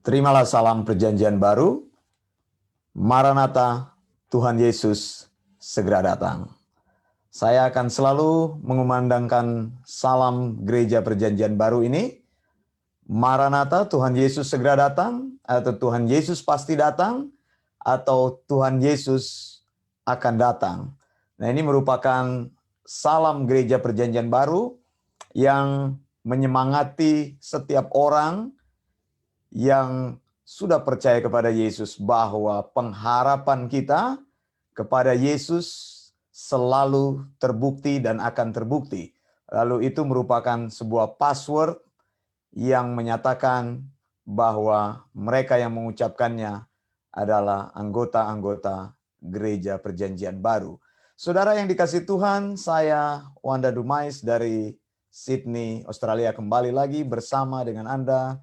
Terimalah salam perjanjian baru. Maranatha, Tuhan Yesus segera datang. Saya akan selalu mengumandangkan salam gereja perjanjian baru ini. Maranatha, Tuhan Yesus segera datang, atau Tuhan Yesus pasti datang, atau Tuhan Yesus akan datang. Nah, ini merupakan salam gereja perjanjian baru yang menyemangati setiap orang yang sudah percaya kepada Yesus bahwa pengharapan kita kepada Yesus selalu terbukti dan akan terbukti. Lalu itu merupakan sebuah password yang menyatakan bahwa mereka yang mengucapkannya adalah anggota-anggota gereja perjanjian baru. Saudara yang dikasihi Tuhan, saya Wanda Dumais dari Sydney, Australia, kembali lagi bersama dengan Anda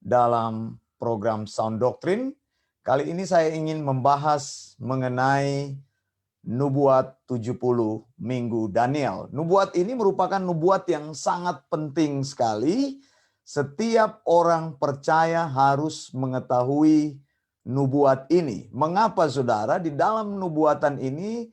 dalam program Sound Doctrine. Kali ini saya ingin membahas mengenai nubuat 70 minggu Daniel. Nubuat ini merupakan nubuat yang sangat penting sekali. Setiap orang percaya harus mengetahui nubuat ini. Mengapa saudara? Di dalam nubuatan ini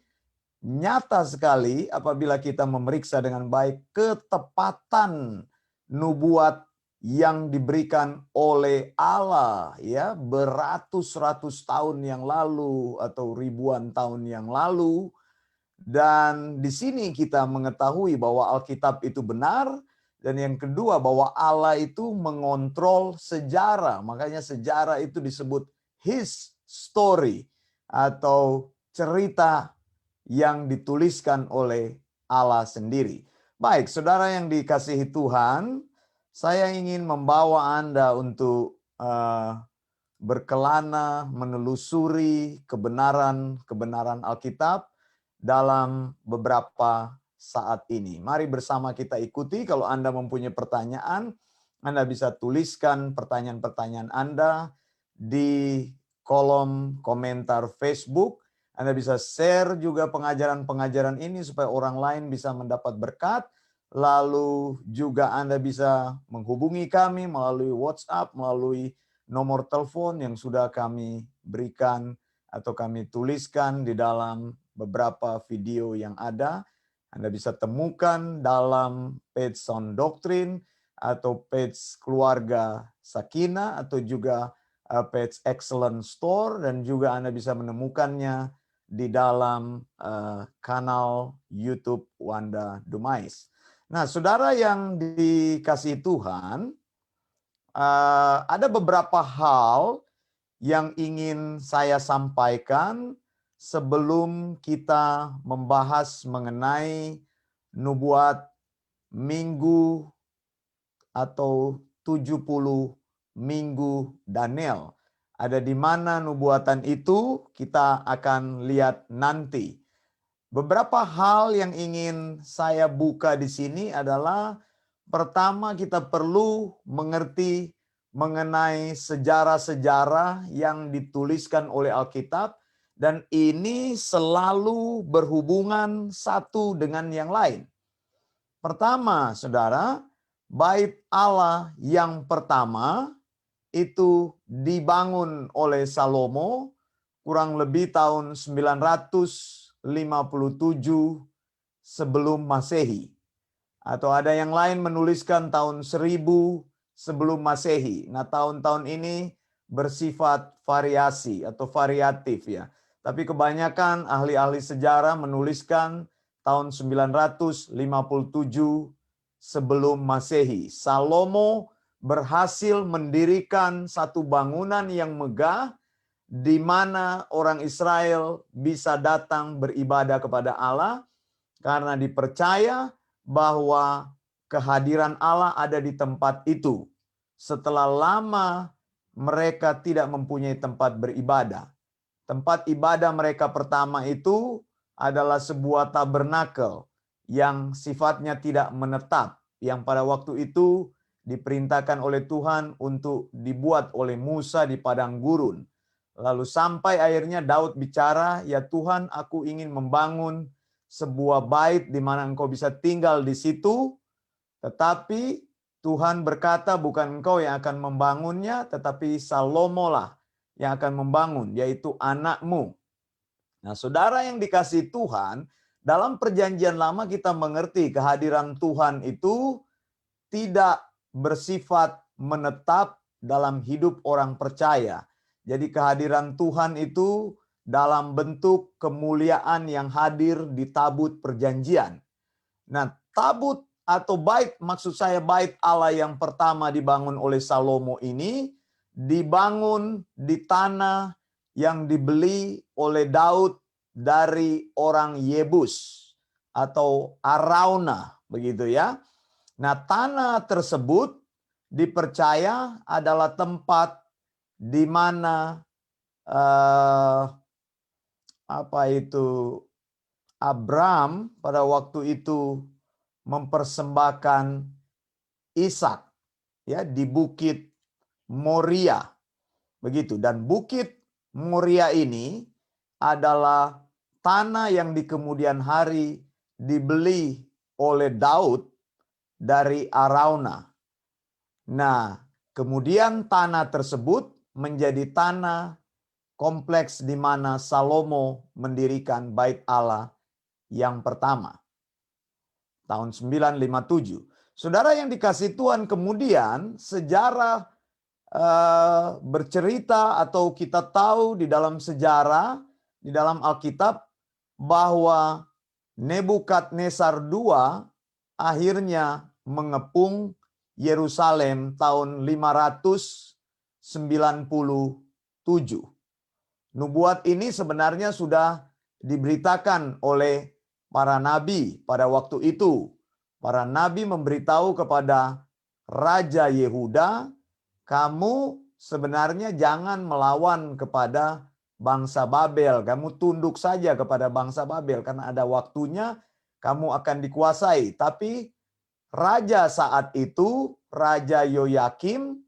nyata sekali apabila kita memeriksa dengan baik ketepatan nubuat yang diberikan oleh Allah ya beratus-ratus tahun yang lalu atau ribuan tahun yang lalu. Dan di sini kita mengetahui bahwa Alkitab itu benar, dan yang kedua bahwa Allah itu mengontrol sejarah. Makanya sejarah itu disebut his story atau cerita yang dituliskan oleh Allah sendiri. Baik, saudara yang dikasihi Tuhan, saya ingin membawa Anda untuk berkelana menelusuri kebenaran Alkitab dalam beberapa saat ini. Mari bersama kita ikuti. Kalau Anda mempunyai pertanyaan, Anda bisa tuliskan pertanyaan-pertanyaan Anda di kolom komentar Facebook. Anda bisa share juga pengajaran-pengajaran ini supaya orang lain bisa mendapat berkat. Lalu juga Anda bisa menghubungi kami melalui WhatsApp, melalui nomor telepon yang sudah kami berikan atau kami tuliskan di dalam beberapa video yang ada. Anda bisa temukan dalam page Sound Doctrine atau page Keluarga Sakina atau juga page Excellent Store, dan juga Anda bisa menemukannya di dalam kanal YouTube Wanda Dumais. Nah, saudara yang dikasihi Tuhan, ada beberapa hal yang ingin saya sampaikan sebelum kita membahas mengenai nubuat minggu atau 70 minggu Daniel. Ada di mana nubuatan itu kita akan lihat nanti. Beberapa hal yang ingin saya buka di sini adalah pertama, kita perlu mengerti mengenai sejarah-sejarah yang dituliskan oleh Alkitab, dan ini selalu berhubungan satu dengan yang lain. Pertama, saudara, bait Allah yang pertama itu dibangun oleh Salomo kurang lebih tahun 957 sebelum Masehi. Atau ada yang lain menuliskan tahun 1000 sebelum Masehi. Nah, tahun-tahun ini bersifat variasi atau variatif ya. Tapi kebanyakan ahli-ahli sejarah menuliskan tahun 957 sebelum Masehi. Salomo berhasil mendirikan satu bangunan yang megah di mana orang Israel bisa datang beribadah kepada Allah karena dipercaya bahwa kehadiran Allah ada di tempat itu. Setelah lama mereka tidak mempunyai tempat beribadah. Tempat ibadah mereka pertama itu adalah sebuah tabernakel yang sifatnya tidak menetap, yang pada waktu itu diperintahkan oleh Tuhan untuk dibuat oleh Musa di padang gurun. Lalu sampai akhirnya Daud bicara, "Ya Tuhan, aku ingin membangun sebuah bait di mana engkau bisa tinggal di situ." Tetapi Tuhan berkata bukan engkau yang akan membangunnya, tetapi Salomo lah yang akan membangun, yaitu anakmu. Nah, saudara yang dikasihi Tuhan, dalam perjanjian lama kita mengerti kehadiran Tuhan itu tidak bersifat menetap dalam hidup orang percaya. Jadi kehadiran Tuhan itu dalam bentuk kemuliaan yang hadir di tabut perjanjian. Nah, tabut atau bait, maksud saya bait Allah yang pertama dibangun oleh Salomo ini dibangun di tanah yang dibeli oleh Daud dari orang Yebus atau Arauna, begitu ya. Nah, tanah tersebut dipercaya adalah tempat di mana Abraham pada waktu itu mempersembahkan Ishak ya di Bukit Moria. Begitu, dan Bukit Moria ini adalah tanah yang di kemudian hari dibeli oleh Daud dari Arauna. Nah, kemudian tanah tersebut menjadi tanah kompleks di mana Salomo mendirikan bait Allah yang pertama. Tahun 957. Saudara yang dikasihi Tuhan, kemudian sejarah bercerita atau kita tahu di dalam sejarah, di dalam Alkitab, bahwa Nebukadnezar II akhirnya mengepung Yerusalem tahun 597. Nubuat ini sebenarnya sudah diberitakan oleh para nabi pada waktu itu. Para nabi memberitahu kepada Raja Yehuda, kamu sebenarnya jangan melawan kepada bangsa Babel. Kamu tunduk saja kepada bangsa Babel karena ada waktunya kamu akan dikuasai. Tapi raja saat itu, Raja Yoyakim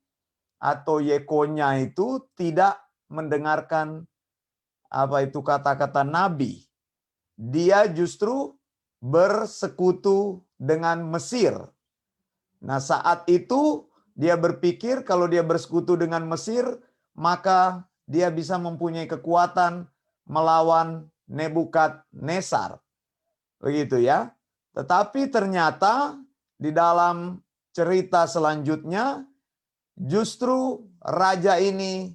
atau Yekonya itu tidak mendengarkan kata-kata nabi. Dia justru bersekutu dengan Mesir. Nah, saat itu dia berpikir kalau dia bersekutu dengan Mesir, maka dia bisa mempunyai kekuatan melawan Nebukadnezar. Begitu ya. Tetapi ternyata di dalam cerita selanjutnya justru raja ini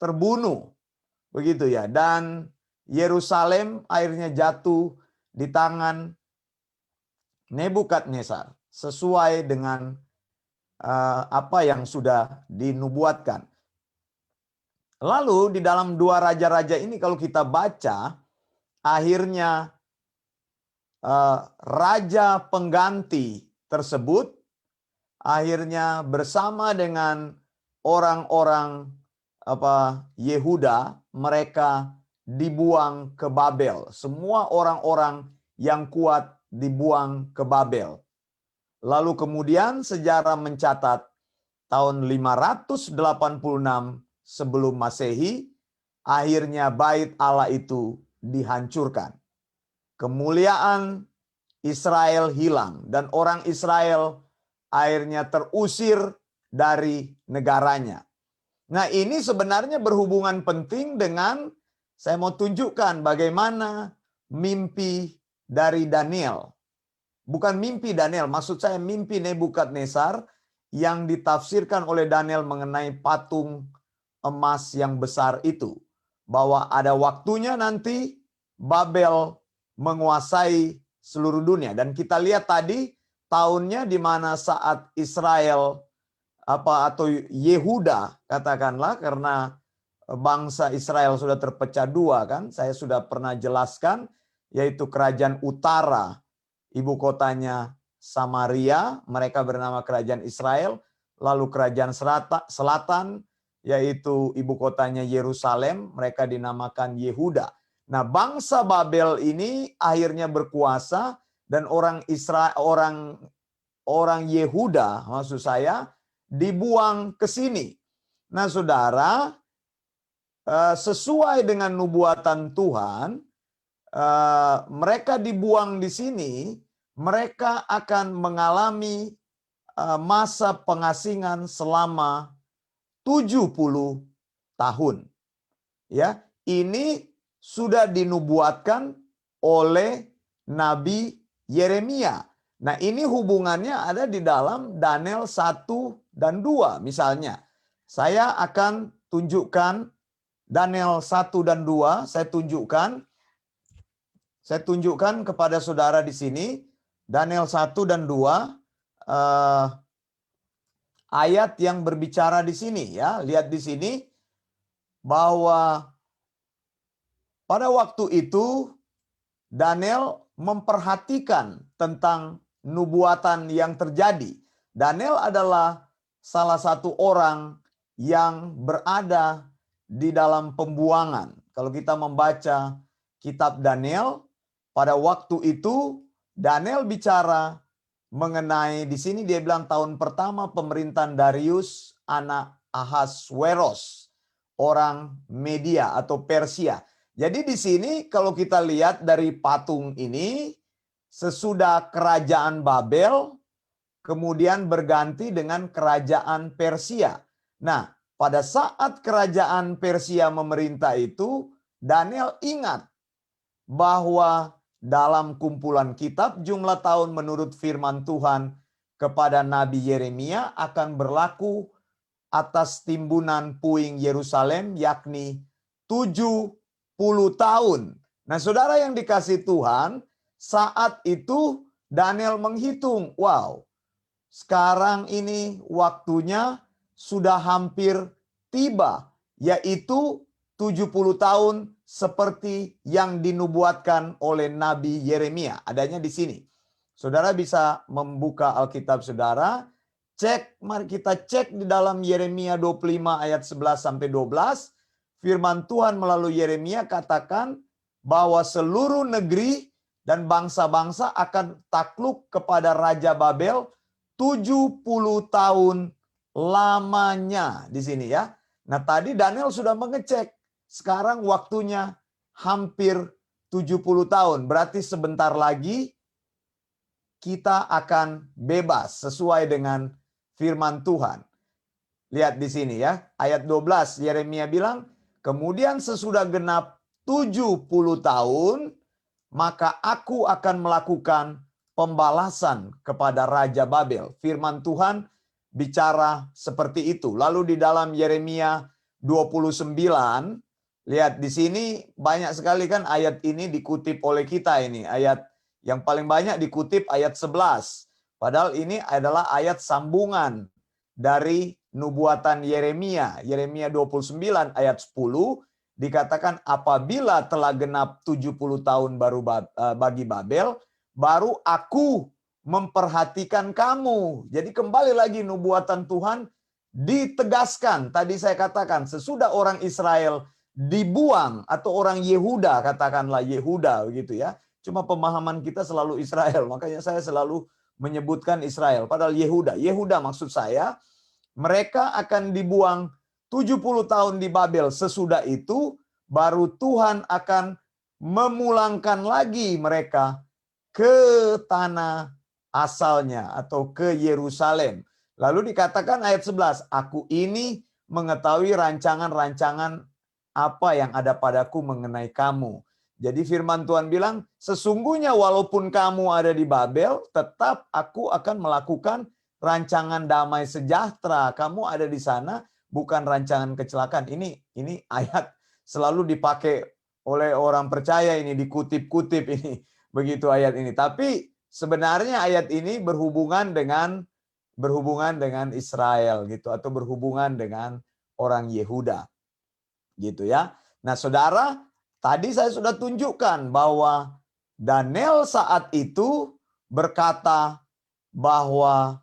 terbunuh. Begitu ya. Dan Yerusalem akhirnya jatuh di tangan Nebukadnezar sesuai dengan apa yang sudah dinubuatkan. Lalu di dalam dua raja-raja ini kalau kita baca, akhirnya raja pengganti tersebut akhirnya bersama dengan orang-orang Yehuda, mereka dibuang ke Babel. Semua orang-orang yang kuat dibuang ke Babel. Lalu kemudian sejarah mencatat tahun 586 sebelum Masehi, akhirnya bait Allah itu dihancurkan. Kemuliaan Israel hilang dan orang Israel akhirnya terusir dari negaranya. Nah, ini sebenarnya berhubungan penting dengan, saya mau tunjukkan bagaimana mimpi dari Daniel. Bukan mimpi Daniel, maksud saya mimpi Nebukadnezar yang ditafsirkan oleh Daniel mengenai patung emas yang besar itu. Bahwa ada waktunya nanti Babel menguasai seluruh dunia. Dan kita lihat tadi tahunnya di mana saat Israel atau Yehuda katakanlah, karena bangsa Israel sudah terpecah dua kan, saya sudah pernah jelaskan, yaitu kerajaan utara ibu kotanya Samaria, mereka bernama kerajaan Israel, lalu kerajaan selatan yaitu ibu kotanya Yerusalem, mereka dinamakan Yehuda. Nah, bangsa Babel ini akhirnya berkuasa dan orang Yehuda maksud saya dibuang ke sini. Nah, saudara, sesuai dengan nubuatan Tuhan, mereka dibuang di sini, mereka akan mengalami masa pengasingan selama 70 tahun. Ya, ini sudah dinubuatkan oleh Nabi Yeremia. Nah, ini hubungannya ada di dalam Daniel 1 dan 2 misalnya. Saya akan tunjukkan Daniel 1 dan 2, saya tunjukkan kepada saudara di sini Daniel 1 dan 2 ayat yang berbicara di sini ya. Lihat di sini bahwa pada waktu itu Daniel memperhatikan tentang nubuatan yang terjadi. Daniel adalah salah satu orang yang berada di dalam pembuangan. Kalau kita membaca kitab Daniel, pada waktu itu Daniel bicara mengenai, di sini dia bilang tahun pertama pemerintahan Darius anak Ahasweros, orang Media atau Persia. Jadi di sini kalau kita lihat dari patung ini, sesudah kerajaan Babel, kemudian berganti dengan kerajaan Persia. Nah, pada saat kerajaan Persia memerintah itu, Daniel ingat bahwa dalam kumpulan kitab jumlah tahun menurut firman Tuhan kepada Nabi Yeremia akan berlaku atas timbunan puing Yerusalem, yakni 70 tahun. Nah, saudara yang dikasih Tuhan, saat itu Daniel menghitung, wow, sekarang ini waktunya sudah hampir tiba, yaitu 70 tahun seperti yang dinubuatkan oleh Nabi Yeremia. Adanya di sini. Saudara bisa membuka Alkitab saudara, mari kita cek di dalam Yeremia 25 ayat 11 sampai 12. Firman Tuhan melalui Yeremia katakan bahwa seluruh negeri dan bangsa-bangsa akan takluk kepada Raja Babel 70 tahun lamanya di sini ya. Nah, tadi Daniel sudah mengecek. Sekarang waktunya hampir 70 tahun. Berarti sebentar lagi kita akan bebas sesuai dengan firman Tuhan. Lihat di sini ya, ayat 12 Yeremia bilang, kemudian sesudah genap 70 tahun, maka aku akan melakukan pembalasan kepada Raja Babel. Firman Tuhan bicara seperti itu. Lalu di dalam Yeremia 29, lihat di sini banyak sekali kan ayat ini dikutip oleh kita ini. Ayat yang paling banyak dikutip ayat 11. Padahal ini adalah ayat sambungan dari nubuatan Yeremia. Yeremia 29 ayat 10 dikatakan apabila telah genap 70 tahun baru bagi Babel, baru aku memperhatikan kamu. Jadi kembali lagi nubuatan Tuhan ditegaskan. Tadi saya katakan sesudah orang Israel dibuang atau orang Yehuda, katakanlah Yehuda begitu ya. Cuma pemahaman kita selalu Israel, makanya saya selalu menyebutkan Israel. Padahal Yehuda. Yehuda maksud saya, mereka akan dibuang 70 tahun di Babel. Sesudah itu baru Tuhan akan memulangkan lagi mereka ke tanah asalnya atau ke Yerusalem. Lalu dikatakan ayat 11, aku ini mengetahui rancangan-rancangan apa yang ada padaku mengenai kamu. Jadi firman Tuhan bilang, sesungguhnya walaupun kamu ada di Babel, tetap aku akan melakukan rancangan damai sejahtera. Kamu ada di sana, bukan rancangan kecelakaan. Ini ayat selalu dipakai oleh orang percaya, ini dikutip-kutip ini. Begitu ayat ini. Tapi sebenarnya ayat ini berhubungan dengan Israel gitu, atau berhubungan dengan orang Yehuda. Gitu ya. Nah, saudara, tadi saya sudah tunjukkan bahwa Daniel saat itu berkata bahwa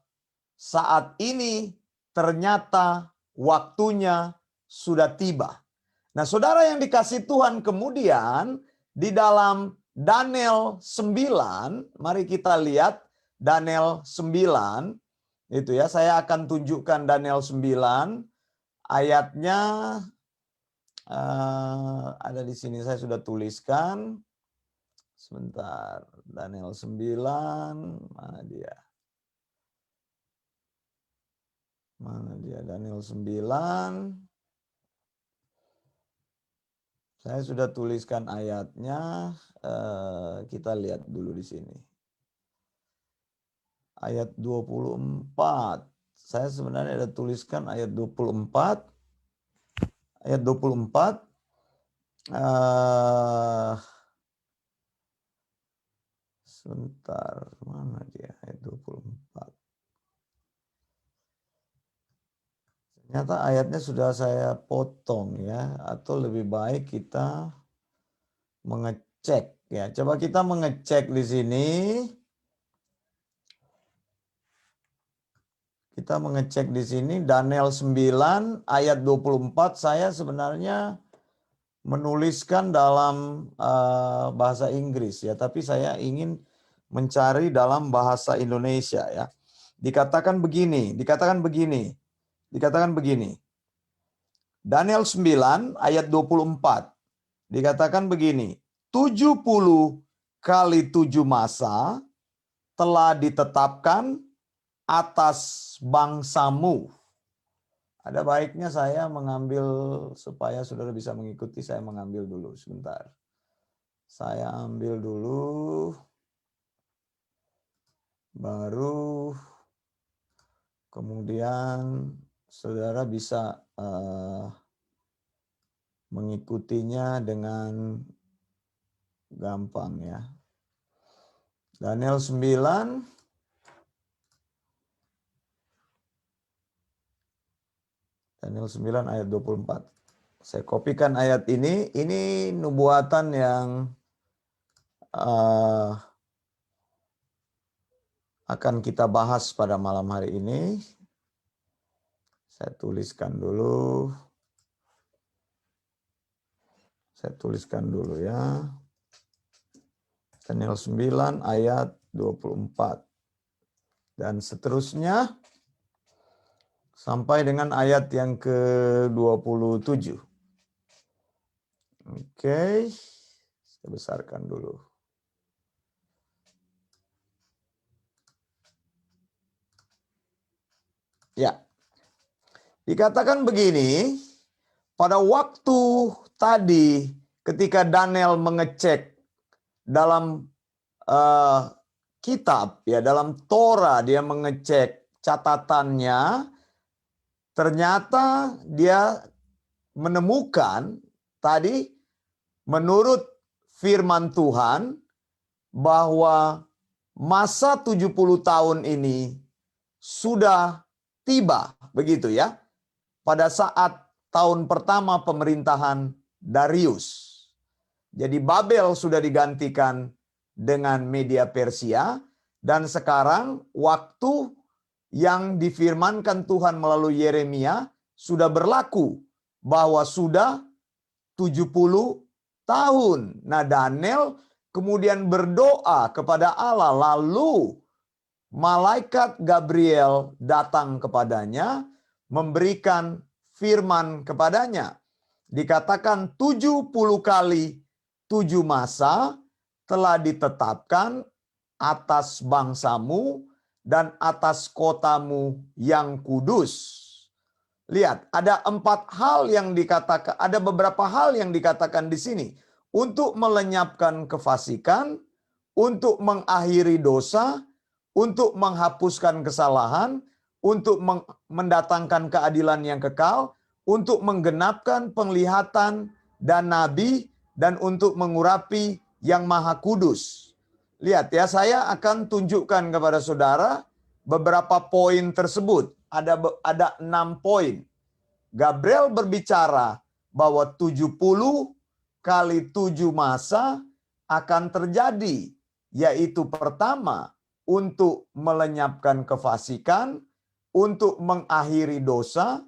saat ini ternyata waktunya sudah tiba. Nah, saudara yang dikasih Tuhan, kemudian di dalam Daniel 9, mari kita lihat Daniel 9, itu ya, saya akan tunjukkan Daniel 9, ayatnya ada di sini, saya sudah tuliskan. Sebentar, Daniel 9, mana dia? Mana dia? Daniel 9. Saya sudah tuliskan ayatnya. Kita lihat dulu di sini. Ayat 24. Saya sebenarnya ada tuliskan ayat 24. Ayat 24. Sebentar, mana dia? Ayat 24. Ternyata ayatnya sudah saya potong ya, atau lebih baik kita mengecek ya. Coba kita mengecek di sini. Kita mengecek di sini Daniel 9 ayat 24. Saya sebenarnya menuliskan dalam bahasa Inggris ya, tapi saya ingin mencari dalam bahasa Indonesia ya. Dikatakan begini. Daniel 9 ayat 24. Dikatakan begini, 70 kali 7 masa telah ditetapkan atas bangsamu. Ada baiknya saya mengambil, supaya saudara bisa mengikuti, saya mengambil dulu sebentar. Saya ambil dulu, baru kemudian saudara bisa mengikutinya dengan gampang ya. Daniel 9 ayat 24. Saya kopikan ayat ini. Ini nubuatan yang akan kita bahas pada malam hari ini. Saya tuliskan dulu. Ya. Daniel 9 ayat 24. Dan seterusnya sampai dengan ayat yang ke-27. Oke, saya besarkan dulu. Ya, dikatakan begini, pada waktu tadi ketika Daniel mengecek dalam kitab, ya dalam Torah dia mengecek catatannya, ternyata dia menemukan tadi menurut firman Tuhan bahwa masa 70 tahun ini sudah tiba, begitu ya, pada saat tahun pertama pemerintahan Darius. Jadi Babel sudah digantikan dengan media Persia, dan sekarang waktu yang difirmankan Tuhan melalui Yeremia sudah berlaku, bahwa sudah 70 tahun. Nah, Daniel kemudian berdoa kepada Allah, lalu malaikat Gabriel datang kepadanya, memberikan firman kepadanya. Dikatakan 70 kali 7 masa telah ditetapkan atas bangsamu dan atas kotamu yang kudus. Lihat, ada 4 hal yang dikatakan, ada beberapa hal yang dikatakan di sini. Untuk melenyapkan kefasikan, untuk mengakhiri dosa, untuk menghapuskan kesalahan, untuk mendatangkan keadilan yang kekal, untuk menggenapkan penglihatan dan nabi, dan untuk mengurapi yang maha kudus. Lihat ya, saya akan tunjukkan kepada saudara beberapa poin tersebut. Ada 6 poin. Gabriel berbicara bahwa 70 kali 7 masa akan terjadi, yaitu pertama, untuk melenyapkan kefasikan, untuk mengakhiri dosa,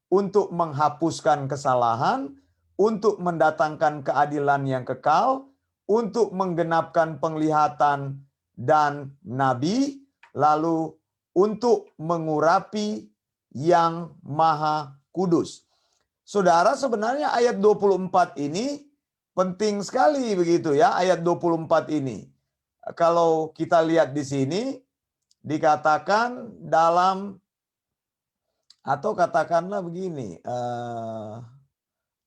untuk menghapuskan kesalahan, untuk mendatangkan keadilan yang kekal, untuk menggenapkan penglihatan dan nabi, lalu untuk mengurapi yang maha kudus. Saudara, sebenarnya ayat 24 ini penting sekali begitu ya, ayat 24 ini. Kalau kita lihat di sini dikatakan dalam Atau katakanlah begini,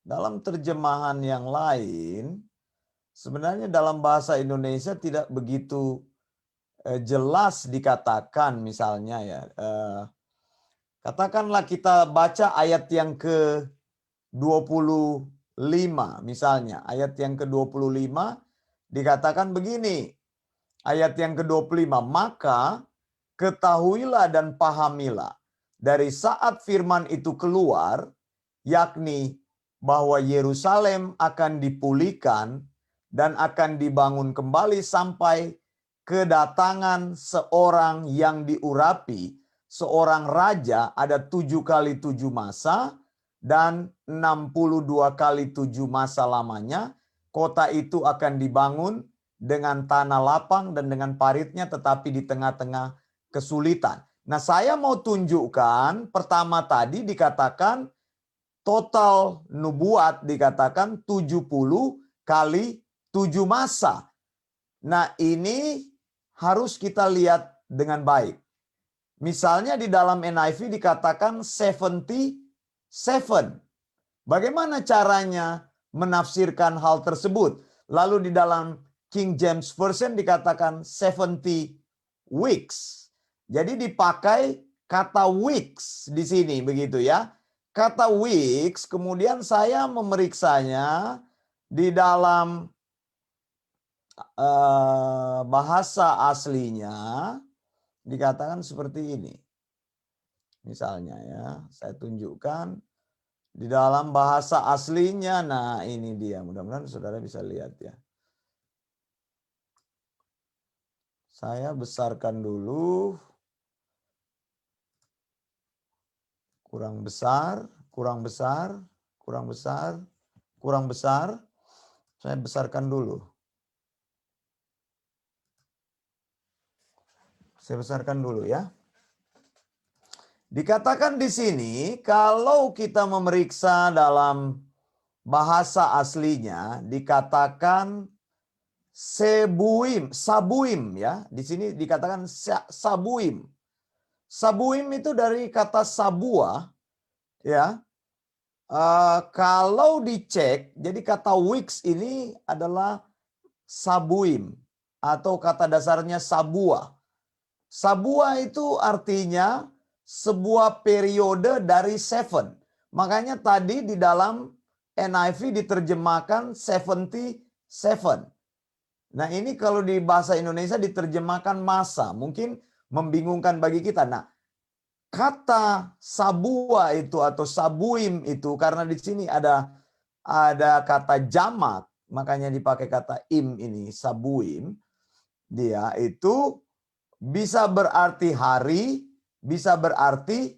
dalam terjemahan yang lain, sebenarnya dalam bahasa Indonesia tidak begitu jelas dikatakan, misalnya ya. Katakanlah kita baca ayat yang ke-25 misalnya. Ayat yang ke-25 dikatakan begini. Ayat yang ke-25, maka ketahuilah dan pahamilah dari saat firman itu keluar, yakni bahwa Yerusalem akan dipulihkan dan akan dibangun kembali sampai kedatangan seorang yang diurapi, seorang raja, ada 7 kali 7 masa dan 62 kali 7 masa lamanya. Kota itu akan dibangun dengan tanah lapang dan dengan paritnya, tetapi di tengah-tengah kesulitan. Nah, saya mau tunjukkan, pertama tadi dikatakan total nubuat dikatakan 70 kali 7 masa. Nah, ini harus kita lihat dengan baik. Misalnya di dalam NIV dikatakan 77. Bagaimana caranya menafsirkan hal tersebut? Lalu di dalam King James Version dikatakan 70 weeks. Jadi dipakai kata weeks di sini, begitu ya. Kata weeks, kemudian saya memeriksanya di dalam bahasa aslinya, dikatakan seperti ini. Misalnya ya, saya tunjukkan di dalam bahasa aslinya. Nah, ini dia. Mudah-mudahan saudara bisa lihat ya. Saya besarkan dulu. Kurang besar, kurang besar, kurang besar, kurang besar. Saya besarkan dulu. Saya besarkan dulu ya. Dikatakan di sini, kalau kita memeriksa dalam bahasa aslinya, dikatakan sabuim ya. Di sini dikatakan sabuim. Sabuim itu dari kata sabua ya. Kalau dicek, jadi kata weeks ini adalah sabuim atau kata dasarnya sabua. Sabua itu artinya sebuah periode dari 7. Makanya tadi di dalam NIV diterjemahkan 77. Nah, ini kalau di bahasa Indonesia diterjemahkan masa. Mungkin membingungkan bagi kita. Nah, kata sabua itu atau sabuim itu karena di sini ada kata jamak, makanya dipakai kata im ini, sabuim. Dia itu bisa berarti hari, bisa berarti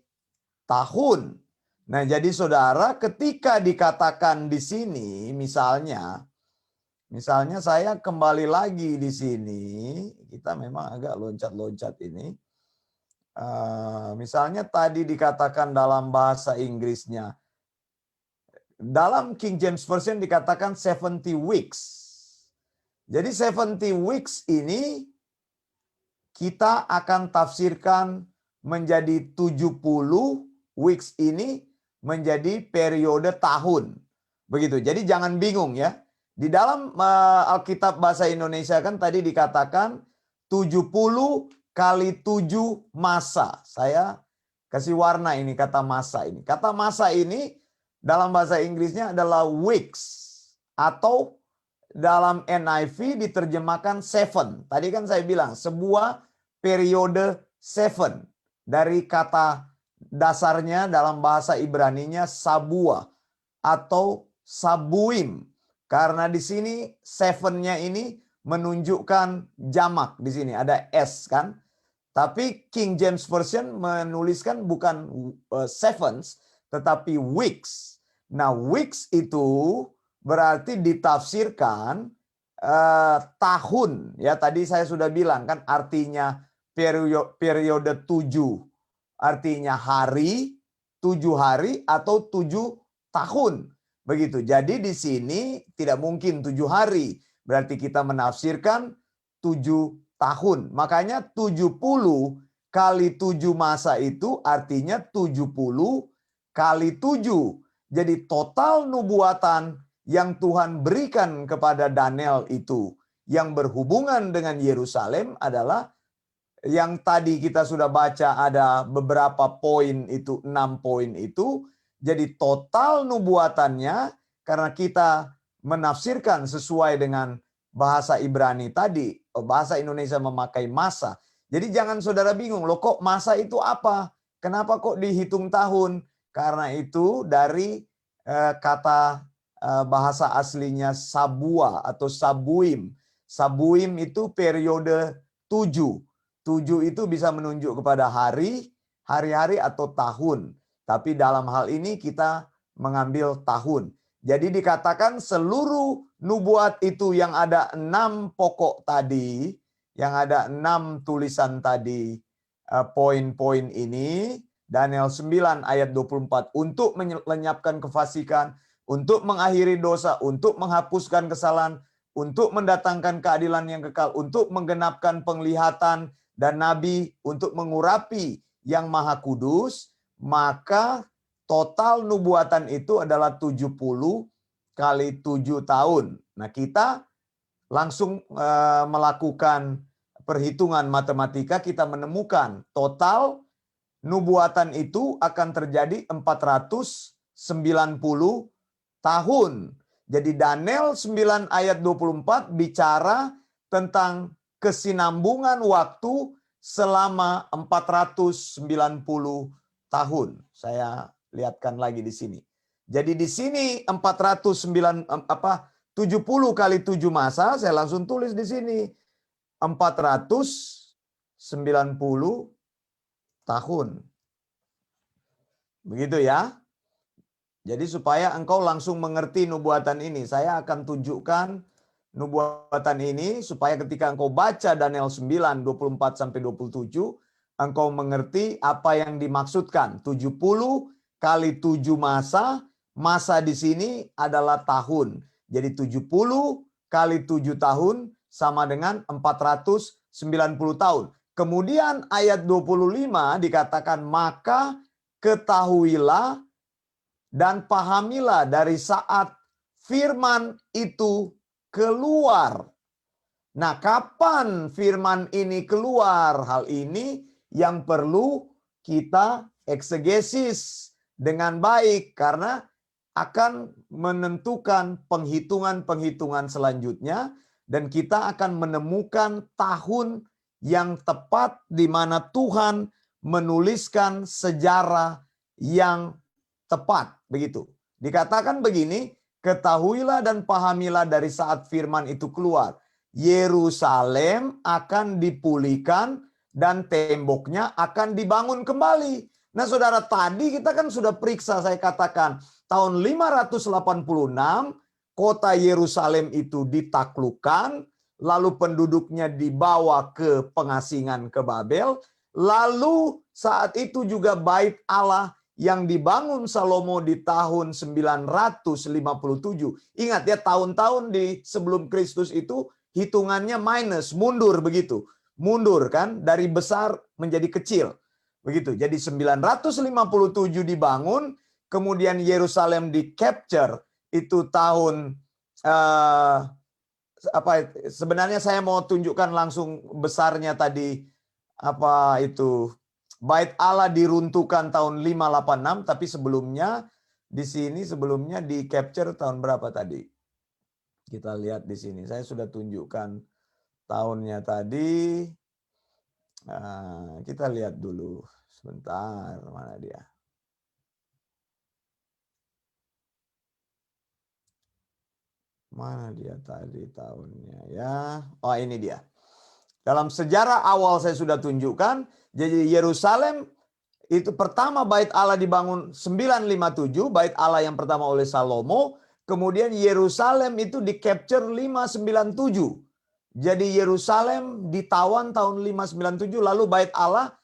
tahun. Nah, jadi saudara, ketika dikatakan di sini, misalnya saya kembali lagi di sini, kita memang agak loncat-loncat ini. Misalnya tadi dikatakan dalam bahasa Inggrisnya, dalam King James Version dikatakan 70 weeks. Jadi 70 weeks ini kita akan tafsirkan menjadi 70 weeks ini menjadi periode tahun. Begitu. Jadi jangan bingung ya. Di dalam Alkitab bahasa Indonesia kan tadi dikatakan 70 kali 7 masa. Saya kasih warna ini kata masa ini. Kata masa ini dalam bahasa Inggrisnya adalah weeks. Atau dalam NIV diterjemahkan 7. Tadi kan saya bilang sebuah periode 7. Dari kata dasarnya dalam bahasa Ibraninya sabua atau sabuim. Karena di sini 7-nya ini menunjukkan jamak di sini ada s kan. Tapi King James Version menuliskan bukan sevens tetapi weeks. Nah, weeks itu berarti ditafsirkan tahun ya. Tadi saya sudah bilang kan artinya periode 7 artinya hari, 7 hari atau 7 tahun. Begitu. Jadi di sini tidak mungkin 7 hari. Berarti kita menafsirkan 7 tahun. Makanya 70 kali 7 masa itu artinya 70 kali 7. Jadi total nubuatan yang Tuhan berikan kepada Daniel itu yang berhubungan dengan Yerusalem adalah yang tadi kita sudah baca, ada beberapa poin itu, 6 poin itu. Jadi total nubuatannya, karena kita menafsirkan sesuai dengan bahasa Ibrani tadi, bahasa Indonesia memakai masa. Jadi jangan saudara bingung, loh kok masa itu apa? Kenapa kok dihitung tahun? Karena itu dari kata bahasa aslinya sabua atau sabuim. Sabuim itu periode 7. 7 itu bisa menunjuk kepada hari, hari-hari atau tahun. Tapi dalam hal ini kita mengambil tahun. Jadi dikatakan seluruh nubuat itu yang ada 6 pokok tadi, yang ada 6 tulisan tadi, poin-poin ini, Daniel 9 ayat 24, untuk melenyapkan kefasikan, untuk mengakhiri dosa, untuk menghapuskan kesalahan, untuk mendatangkan keadilan yang kekal, untuk menggenapkan penglihatan, dan nabi, untuk mengurapi yang maha kudus, maka total nubuatan itu adalah 70 kali 7 tahun. Nah, kita langsung melakukan perhitungan matematika, kita menemukan total nubuatan itu akan terjadi 490 tahun. Jadi Daniel 9 ayat 24 bicara tentang kesinambungan waktu selama 490 tahun. Saya lihatkan lagi di sini. Jadi di sini 70 kali 7 masa, saya langsung tulis di sini 490 tahun. Begitu ya. Jadi supaya engkau langsung mengerti nubuatan ini, saya akan tunjukkan nubuatan ini supaya ketika engkau baca Daniel 9, 24 sampai 27, engkau mengerti apa yang dimaksudkan. 70 kali 7 masa, masa di sini adalah tahun. Jadi 70 kali 7 tahun sama dengan 490 tahun. Kemudian ayat 25 dikatakan, maka ketahuilah dan pahamilah dari saat firman itu keluar. Nah, kapan firman ini keluar? Hal ini yang perlu kita eksegesis dengan baik karena akan menentukan penghitungan-penghitungan selanjutnya dan kita akan menemukan tahun yang tepat di mana Tuhan menuliskan sejarah yang tepat, begitu. Dikatakan begini, ketahuilah dan pahamilah dari saat firman itu keluar. Yerusalem akan dipulihkan dan temboknya akan dibangun kembali. Nah saudara, tadi kita kan sudah periksa, saya katakan tahun 586 kota Yerusalem itu ditaklukkan, lalu penduduknya dibawa ke pengasingan ke Babel, lalu saat itu juga bait Allah yang dibangun Salomo di tahun 957. Ingat ya, tahun-tahun di sebelum Kristus itu hitungannya minus, mundur begitu. Mundur kan, dari besar menjadi kecil. Begitu. Jadi 957 dibangun, kemudian Yerusalem di capture itu tahun sebenarnya saya mau tunjukkan langsung besarnya tadi apa itu. Bait Allah diruntuhkan tahun 586, tapi sebelumnya di sini sebelumnya di capture tahun berapa tadi? Kita lihat di sini. Saya sudah tunjukkan tahunnya tadi. Kita lihat dulu sebentar, mana dia? Mana dia tadi tahunnya ya? Oh, ini dia. Dalam sejarah awal saya sudah tunjukkan, jadi Yerusalem itu pertama bait Allah dibangun 957, bait Allah yang pertama oleh Salomo, kemudian Yerusalem itu di capture 597. Jadi Yerusalem ditawan tahun 597, lalu bait Allah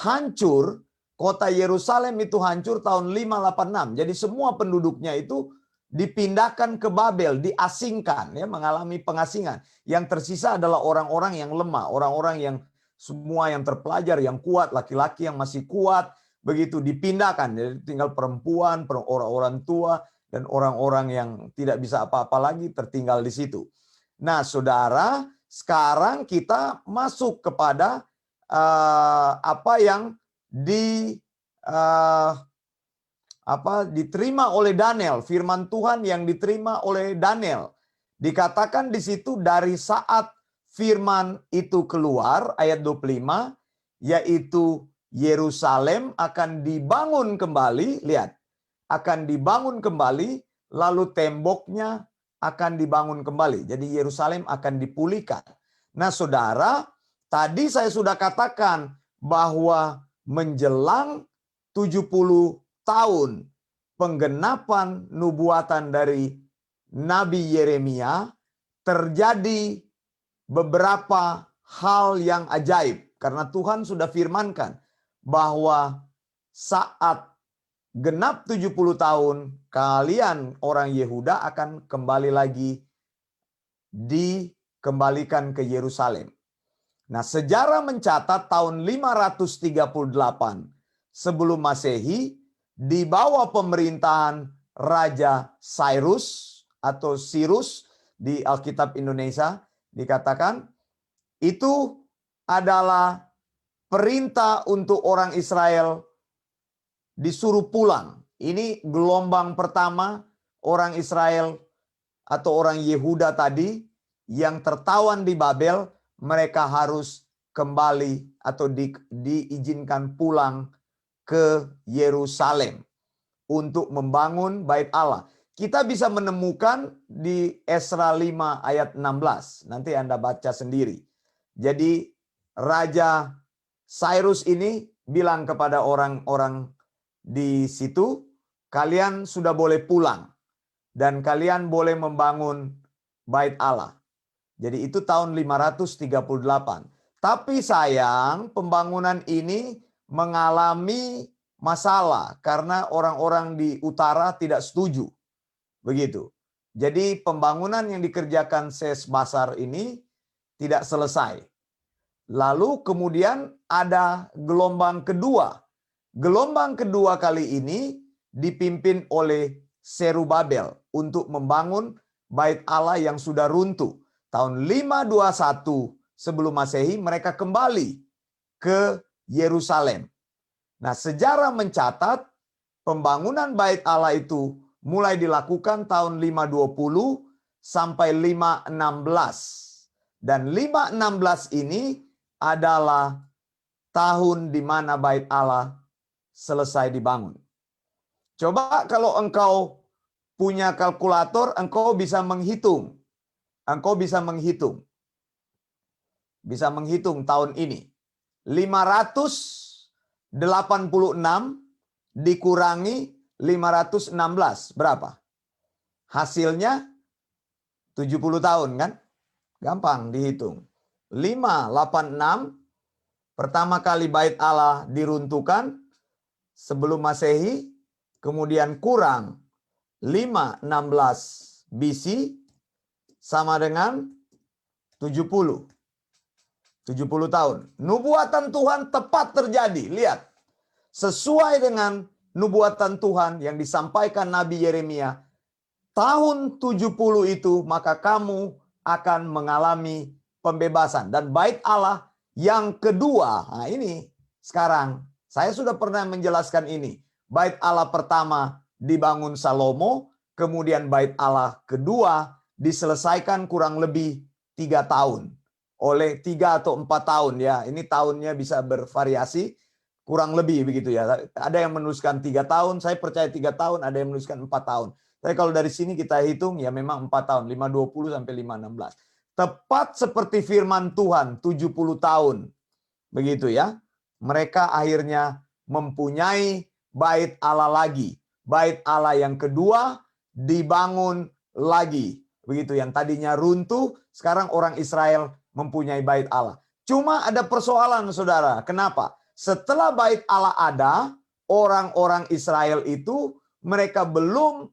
hancur, kota Yerusalem itu hancur tahun 586. Jadi semua penduduknya itu dipindahkan ke Babel, diasingkan, ya, mengalami pengasingan. Yang tersisa adalah orang-orang yang lemah, orang-orang yang semua yang terpelajar, yang kuat, laki-laki yang masih kuat, begitu dipindahkan. Jadi tinggal perempuan, orang-orang tua, dan orang-orang yang tidak bisa apa-apa lagi tertinggal di situ. Nah, saudara, sekarang kita masuk kepada apa yang diterima oleh Daniel, firman Tuhan yang diterima oleh Daniel. Dikatakan di situ dari saat firman itu keluar, ayat 25, yaitu Yerusalem akan dibangun kembali, lihat, akan dibangun kembali, lalu temboknya akan dibangun kembali. Jadi Yerusalem akan dipulihkan. Nah, saudara, tadi saya sudah katakan bahwa menjelang 70 tahun penggenapan nubuatan dari Nabi Yeremia, terjadi beberapa hal yang ajaib. Karena Tuhan sudah firmankan bahwa saat genap 70 tahun, kalian orang Yehuda akan kembali lagi dikembalikan ke Yerusalem. Nah, sejarah mencatat tahun 538 sebelum Masehi, di bawah pemerintahan Raja Cyrus atau Cyrus di Alkitab Indonesia dikatakan, itu adalah perintah untuk orang Israel disuruh pulang. Ini gelombang pertama orang Israel atau orang Yehuda tadi yang tertawan di Babel, mereka harus kembali atau diizinkan pulang ke Yerusalem untuk membangun bait Allah. Kita bisa menemukan di Esra 5 ayat 16. Nanti Anda baca sendiri. Jadi Raja Cyrus ini bilang kepada orang-orang di situ, kalian sudah boleh pulang dan kalian boleh membangun bait Allah. Jadi itu tahun 538. Tapi sayang, pembangunan ini mengalami masalah karena orang-orang di utara tidak setuju. Begitu. Jadi pembangunan yang dikerjakan Sesbasar ini tidak selesai. Lalu kemudian ada gelombang kedua. Gelombang kedua kali ini dipimpin oleh Zerubabel untuk membangun bait Allah yang sudah runtuh. Tahun 521 sebelum Masehi mereka kembali ke Yerusalem. Nah, sejarah mencatat pembangunan bait Allah itu mulai dilakukan tahun 520 sampai 516. Dan 516 ini adalah tahun di mana bait Allah selesai dibangun. Coba kalau engkau punya kalkulator, engkau bisa menghitung. Engkau bisa menghitung. Bisa menghitung tahun ini. 586 dikurangi 516 berapa? Hasilnya 70 tahun kan? Gampang dihitung. 586 pertama kali bait Allah diruntuhkan sebelum Masehi, kemudian kurang 516 BC sama dengan 70 tahun. Nubuatan Tuhan tepat terjadi. Lihat. Sesuai dengan nubuatan Tuhan yang disampaikan Nabi Yeremia. Tahun 70 itu maka kamu akan mengalami pembebasan. Dan bait Allah yang kedua. Nah ini sekarang. Saya sudah pernah menjelaskan ini. Bait Allah pertama dibangun Salomo. Kemudian bait Allah kedua diselesaikan kurang lebih 3 tahun. Oleh 3 atau 4 tahun ya. Ini tahunnya bisa bervariasi. Kurang lebih begitu ya. Ada yang menuliskan 3 tahun. Saya percaya 3 tahun. Ada yang menuliskan 4 tahun. Tapi kalau dari sini kita hitung ya memang 4 tahun. 520 sampai 516. Tepat seperti firman Tuhan 70 tahun. Begitu ya. Mereka akhirnya mempunyai bait Allah lagi. Bait Allah yang kedua dibangun lagi. Begitu, yang tadinya runtuh, sekarang orang Israel mempunyai bait Allah. Cuma ada persoalan, saudara. Kenapa? Setelah bait Allah ada, orang-orang Israel itu mereka belum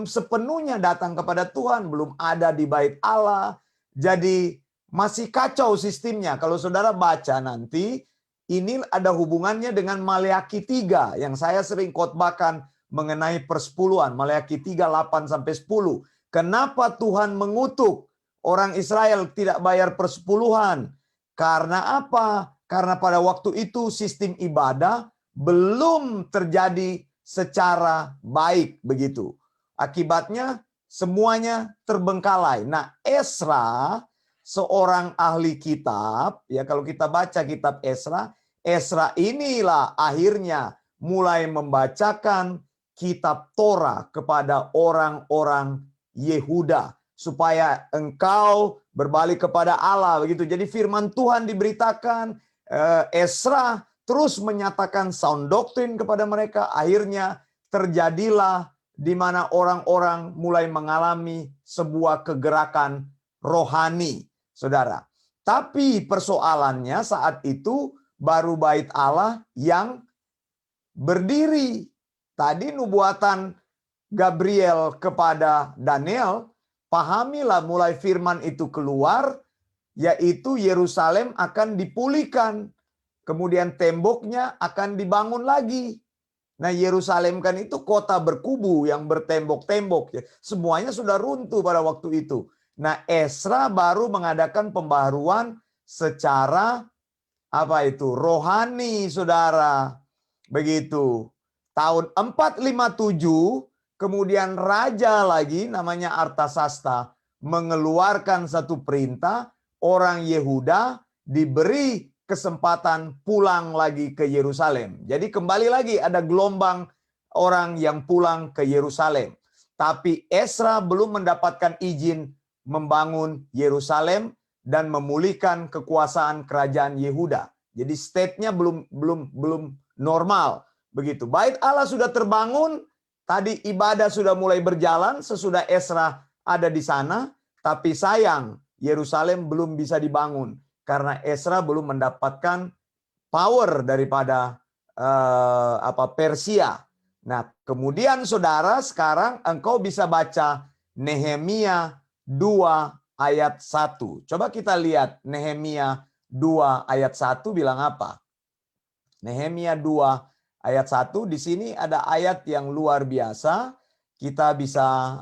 sepenuhnya datang kepada Tuhan, belum ada di bait Allah. Jadi Masih kacau sistemnya. Kalau saudara baca nanti, ini ada hubungannya dengan Maleakhi 3 yang saya sering khotbahkan mengenai persepuluhan. Maleakhi 3, 8-10. Kenapa Tuhan mengutuk orang Israel tidak bayar persepuluhan? Karena apa? Karena pada waktu itu sistem ibadah belum terjadi secara baik begitu. Akibatnya semuanya terbengkalai. Nah, Esra, seorang ahli kitab, ya kalau kita baca kitab Esra, Esra inilah akhirnya mulai membacakan kitab Torah kepada orang-orang Yehuda supaya engkau berbalik kepada Allah begitu. Jadi firman Tuhan diberitakan, Esra terus menyatakan sound doctrine kepada mereka, akhirnya terjadilah di mana orang-orang mulai mengalami sebuah kegerakan rohani, saudara. Tapi persoalannya saat itu baru bait Allah yang berdiri. Tadi nubuatan Gabriel kepada Daniel, pahamilah mulai firman itu keluar, yaitu Yerusalem akan dipulihkan. Kemudian temboknya akan dibangun lagi. Nah, Yerusalem kan itu kota berkubu yang bertembok-tembok. Semuanya sudah runtuh pada waktu itu. Nah, Esra baru mengadakan pembaharuan secara rohani, saudara. Begitu. Tahun 457, kemudian raja lagi namanya Artasasta mengeluarkan satu perintah, orang Yehuda diberi kesempatan pulang lagi ke Yerusalem. Jadi kembali lagi ada gelombang orang yang pulang ke Yerusalem. Tapi Esra belum mendapatkan izin membangun Yerusalem dan memulihkan kekuasaan kerajaan Yehuda. Jadi state-nya belum normal begitu. Bait Allah sudah terbangun, tadi ibadah sudah mulai berjalan sesudah Esra ada di sana, tapi sayang Yerusalem belum bisa dibangun. Karena Esra belum mendapatkan power daripada Persia. Nah, kemudian saudara, sekarang engkau bisa baca Nehemia 2 ayat 1. Coba kita lihat Nehemia 2 ayat 1 bilang apa? Nehemia 2 ayat 1, di sini ada ayat yang luar biasa. Kita bisa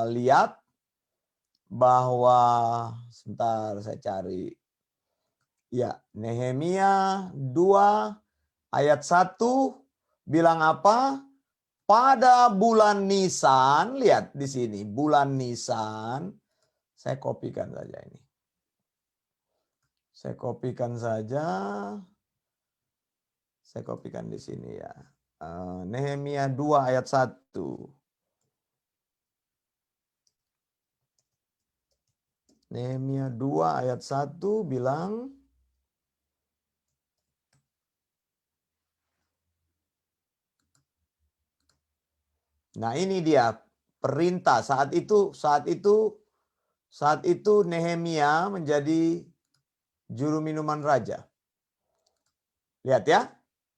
lihat bahwa, sebentar saya cari. Ya, Nehemia 2 ayat 1 bilang apa? Pada bulan Nisan, lihat di sini, bulan Nisan. Saya kopikan saja ini. Saya kopikan saja. Saya kopikan di sini ya. Nehemia 2 ayat 1. Nehemia 2 ayat 1 bilang, nah ini dia perintah saat itu Nehemia menjadi juru minuman raja. Lihat ya.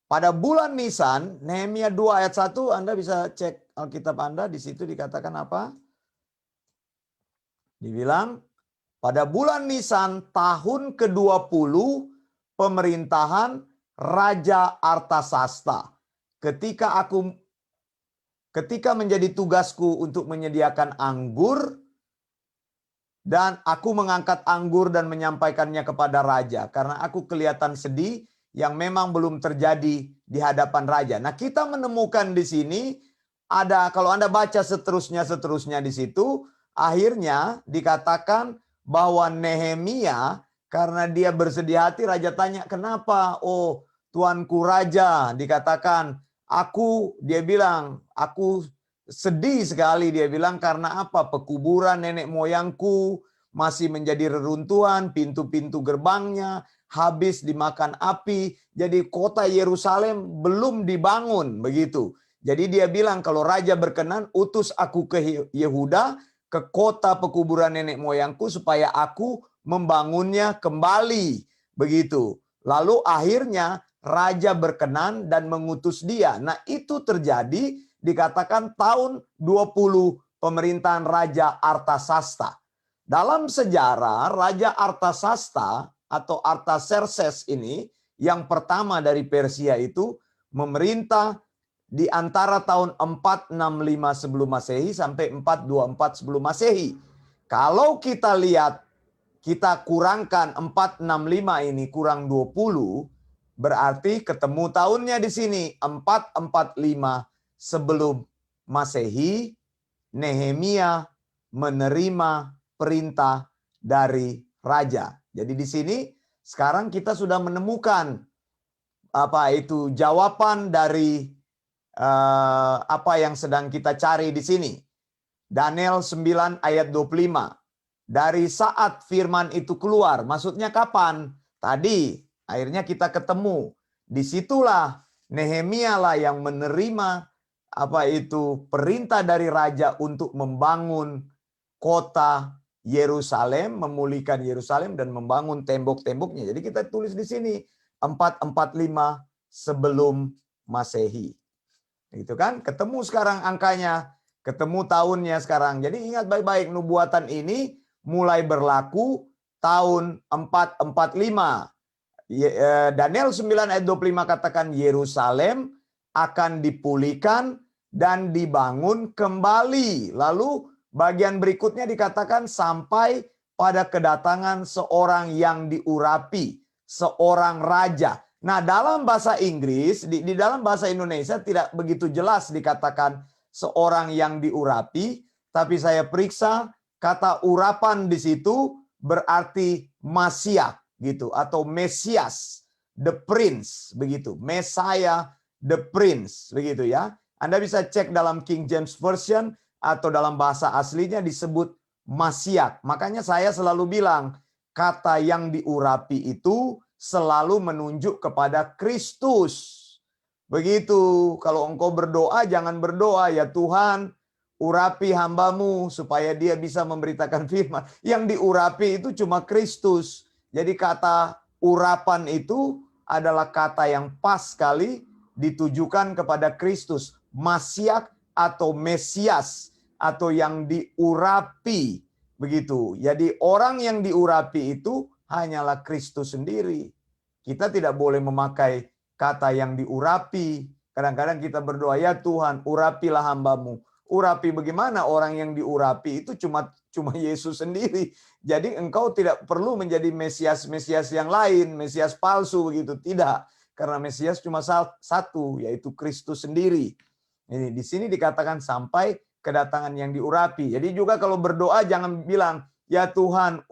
Pada bulan Nisan, Nehemia 2 ayat 1, Anda bisa cek Alkitab Anda, di situ dikatakan apa? Dibilang pada bulan Nisan tahun ke-20 pemerintahan Raja Artasasta. Ketika menjadi tugasku untuk menyediakan anggur, dan aku mengangkat anggur dan menyampaikannya kepada raja, karena aku kelihatan sedih yang memang belum terjadi di hadapan raja. Nah, kita menemukan di sini ada, kalau Anda baca seterusnya di situ, akhirnya dikatakan bahwa Nehemia, karena dia bersedih hati, raja tanya, kenapa? Oh, tuanku raja, dikatakan, dia bilang, aku sedih sekali, dia bilang, karena apa? Pekuburan nenek moyangku masih menjadi reruntuhan, pintu-pintu gerbangnya habis dimakan api, jadi kota Yerusalem belum dibangun begitu. Jadi dia bilang, kalau raja berkenan, utus aku ke Yehuda, ke kota pekuburan nenek moyangku, supaya aku membangunnya kembali begitu. Lalu akhirnya raja berkenan dan mengutus dia. Nah, itu terjadi dikatakan tahun 20 pemerintahan Raja Artasasta. Dalam sejarah, Raja Artasasta atau Artaxerxes ini, yang pertama dari Persia itu, memerintah di antara tahun 465 sebelum Masehi sampai 424 sebelum Masehi. Kalau kita lihat, kita kurangkan 465 ini kurang 20, berarti ketemu tahunnya di sini 445 sebelum Masehi. Nehemia menerima perintah dari raja. Jadi di sini sekarang kita sudah menemukan jawaban dari apa yang sedang kita cari di sini. Daniel 9 ayat 25. Dari saat firman itu keluar, maksudnya kapan? Tadi akhirnya kita ketemu. Disitulah Nehemia lah yang menerima perintah dari raja untuk membangun kota Yerusalem, memulihkan Yerusalem dan membangun tembok-temboknya. Jadi kita tulis di sini 445 sebelum Masehi. Itu kan, ketemu sekarang angkanya, ketemu tahunnya sekarang. Jadi ingat baik-baik, nubuatan ini mulai berlaku tahun 445. Daniel 9 ayat 25 katakan Yerusalem akan dipulihkan dan dibangun kembali. Lalu bagian berikutnya dikatakan sampai pada kedatangan seorang yang diurapi, seorang raja. Nah, dalam bahasa Inggris, di dalam bahasa Indonesia tidak begitu jelas dikatakan seorang yang diurapi, tapi saya periksa kata urapan di situ berarti Masiah gitu, atau Mesias, the Prince begitu, Messiah, the Prince begitu ya. Anda bisa cek dalam King James Version atau dalam bahasa aslinya disebut Masiah. Makanya saya selalu bilang kata yang diurapi itu selalu menunjuk kepada Kristus. Begitu, kalau engkau berdoa jangan berdoa ya Tuhan urapi hambamu supaya dia bisa memberitakan firman. Yang diurapi itu cuma Kristus. Jadi kata urapan itu adalah kata yang pas sekali ditujukan kepada Kristus. Masiah atau Mesias atau yang diurapi. Begitu. Jadi orang yang diurapi itu hanyalah Kristus sendiri. Kita tidak boleh memakai kata yang diurapi. Kadang-kadang kita berdoa, ya Tuhan urapilah hambamu. Urapi bagaimana? Orang yang diurapi itu cuma Yesus sendiri. Jadi engkau tidak perlu menjadi Mesias yang lain, Mesias palsu begitu. Tidak. Karena Mesias cuma satu, yaitu Kristus sendiri. Ini di sini dikatakan sampai kedatangan yang diurapi. Jadi juga kalau berdoa jangan bilang, ya Tuhan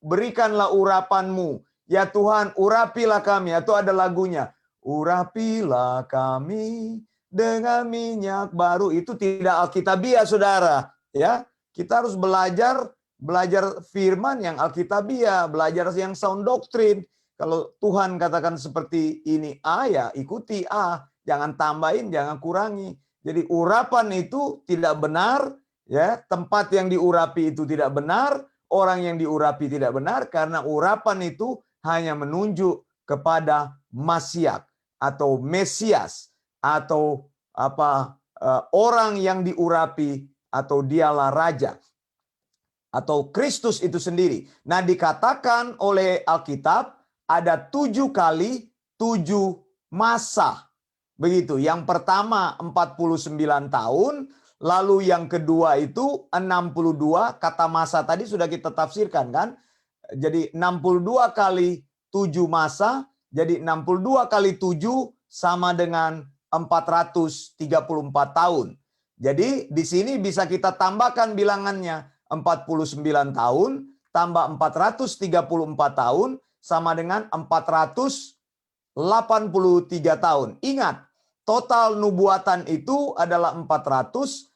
berikanlah urapanmu. Ya Tuhan urapilah kami. Atau ada lagunya, urapilah kami dengan minyak baru. Itu tidak alkitabiah saudara. Ya, kita harus belajar firman yang alkitabiah, belajar yang sound doctrine. Kalau Tuhan katakan seperti ini A, ya ikuti A, jangan tambahin, jangan kurangi. Jadi urapan itu tidak benar, ya, tempat yang diurapi itu tidak benar, orang yang diurapi tidak benar, karena urapan itu hanya menunjuk kepada Masiah atau Mesias atau orang yang diurapi atau dialah raja atau Kristus itu sendiri. Nah, dikatakan oleh Alkitab ada 7 kali 7 masa. Begitu. Yang pertama 49 tahun, lalu yang kedua itu 62, kata masa tadi sudah kita tafsirkan kan? Jadi 62 kali 7 masa, jadi 62 kali 7 sama dengan 434 tahun. Jadi di sini bisa kita tambahkan bilangannya 49 tahun tambah 434 tahun sama dengan 483 tahun. Ingat, total nubuatan itu adalah 490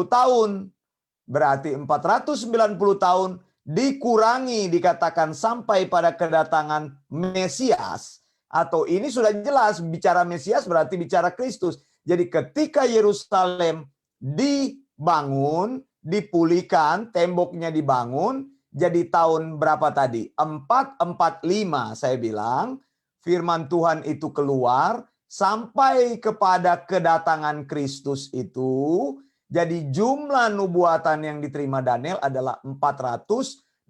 tahun. Berarti 490 tahun dikurangi dikatakan sampai pada kedatangan Mesias. Atau ini sudah jelas bicara Mesias berarti bicara Kristus. Jadi ketika Yerusalem dibangun, dipulihkan, temboknya dibangun, jadi tahun berapa tadi? 445 saya bilang, firman Tuhan itu keluar sampai kepada kedatangan Kristus itu. Jadi jumlah nubuatan yang diterima Daniel adalah 483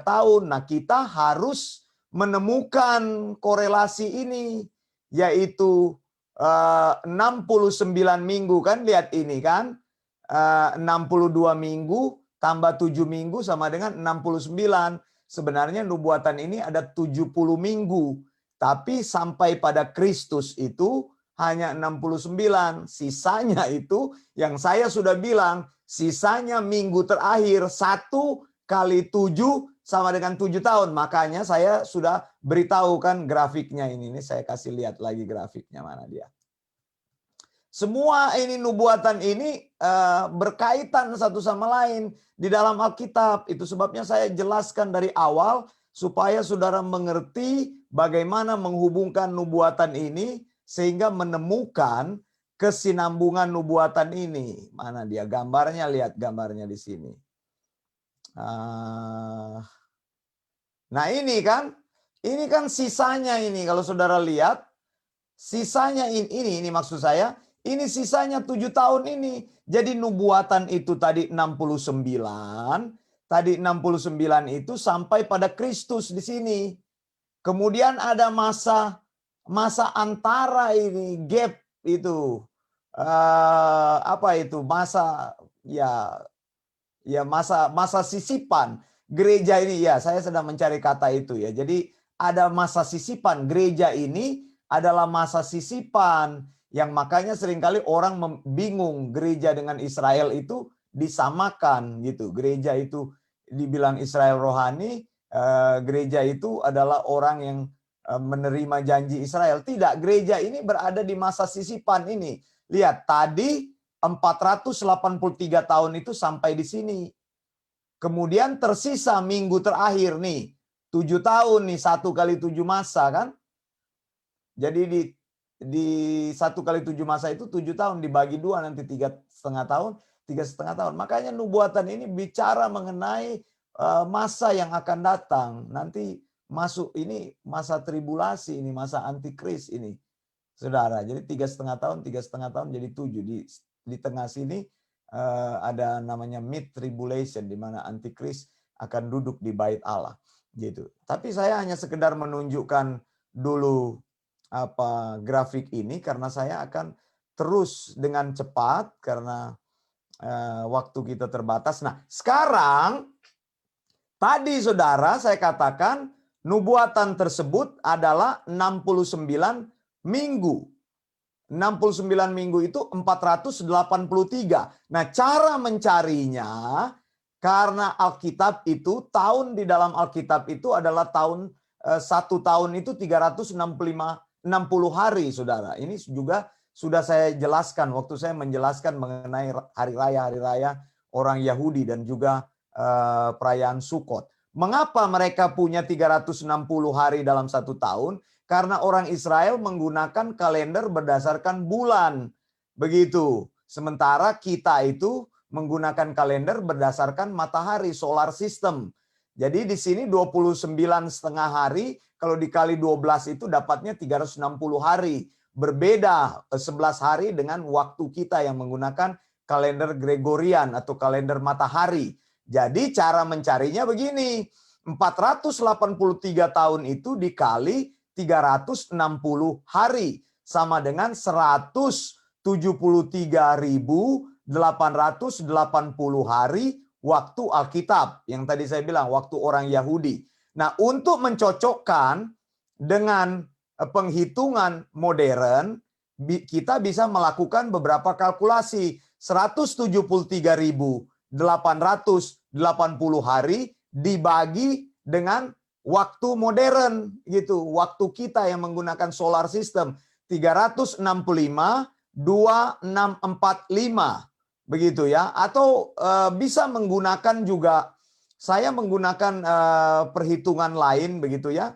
tahun. Nah, kita harus menemukan korelasi ini, yaitu 69 minggu kan, lihat ini kan. 62 minggu tambah 7 minggu sama dengan 69. Sebenarnya nubuatan ini ada 70 minggu. Tapi sampai pada Kristus itu hanya 69. Sisanya itu yang saya sudah bilang, sisanya minggu terakhir 1 kali 7 sama dengan 7 tahun. Makanya saya sudah beritahu kan grafiknya ini. Ini saya kasih lihat lagi grafiknya, mana dia. Semua ini nubuatan ini berkaitan satu sama lain di dalam Alkitab. Itu sebabnya saya jelaskan dari awal supaya saudara mengerti bagaimana menghubungkan nubuatan ini sehingga menemukan kesinambungan nubuatan ini. Mana dia gambarnya? Lihat gambarnya di sini. Nah ini kan sisanya ini, kalau saudara lihat sisanya ini maksud saya. Ini sisanya 7 tahun ini. Jadi nubuatan itu tadi 69. Tadi 69 itu sampai pada Kristus di sini. Kemudian ada masa antara ini, gap itu. Apa itu? Masa sisipan. Gereja ini ya, saya sedang mencari kata itu ya. Jadi ada masa sisipan. Gereja ini adalah masa sisipan. Yang makanya seringkali orang bingung gereja dengan Israel itu disamakan gitu. Gereja itu dibilang Israel rohani, gereja itu adalah orang yang menerima janji Israel. Tidak, gereja ini berada di masa sisipan ini. Lihat, tadi 483 tahun itu sampai di sini. Kemudian tersisa minggu terakhir nih, 7 tahun nih, 1 kali 7 masa kan. Jadi di 1 kali 7 masa itu 7 tahun dibagi 2 nanti 3,5 tahun, 3,5 tahun. Makanya nubuatan ini bicara mengenai masa yang akan datang. Nanti masuk ini masa tribulasi, ini masa antikris ini. Saudara, jadi 3,5 tahun, 3,5 tahun jadi 7. Di tengah sini ada namanya mid tribulation di mana antikris akan duduk di bait Allah gitu. Tapi saya hanya sekedar menunjukkan dulu grafik ini karena saya akan terus dengan cepat karena waktu kita terbatas. Nah, sekarang tadi saudara saya katakan nubuatan tersebut adalah 69 minggu. 69 minggu itu 483. Nah, cara mencarinya karena Alkitab itu, tahun di dalam Alkitab itu adalah tahun, 1 tahun itu 360 hari, saudara. Ini juga sudah saya jelaskan waktu saya menjelaskan mengenai hari raya orang Yahudi dan juga perayaan Sukot. Mengapa mereka punya 360 hari dalam 1 tahun? Karena orang Israel menggunakan kalender berdasarkan bulan. Begitu. Sementara kita itu menggunakan kalender berdasarkan matahari, solar system. Jadi di sini 29,5 hari, kalau dikali 12 itu dapatnya 360 hari. Berbeda 11 hari dengan waktu kita yang menggunakan kalender Gregorian atau kalender matahari. Jadi cara mencarinya begini, 483 tahun itu dikali 360 hari sama dengan 173.880 hari waktu Alkitab. Yang tadi saya bilang waktu orang Yahudi. Nah, untuk mencocokkan dengan penghitungan modern, kita bisa melakukan beberapa kalkulasi. 173.880 hari dibagi dengan waktu modern gitu, waktu kita yang menggunakan solar system 365,2645 begitu ya, atau bisa menggunakan juga, saya menggunakan perhitungan lain begitu ya,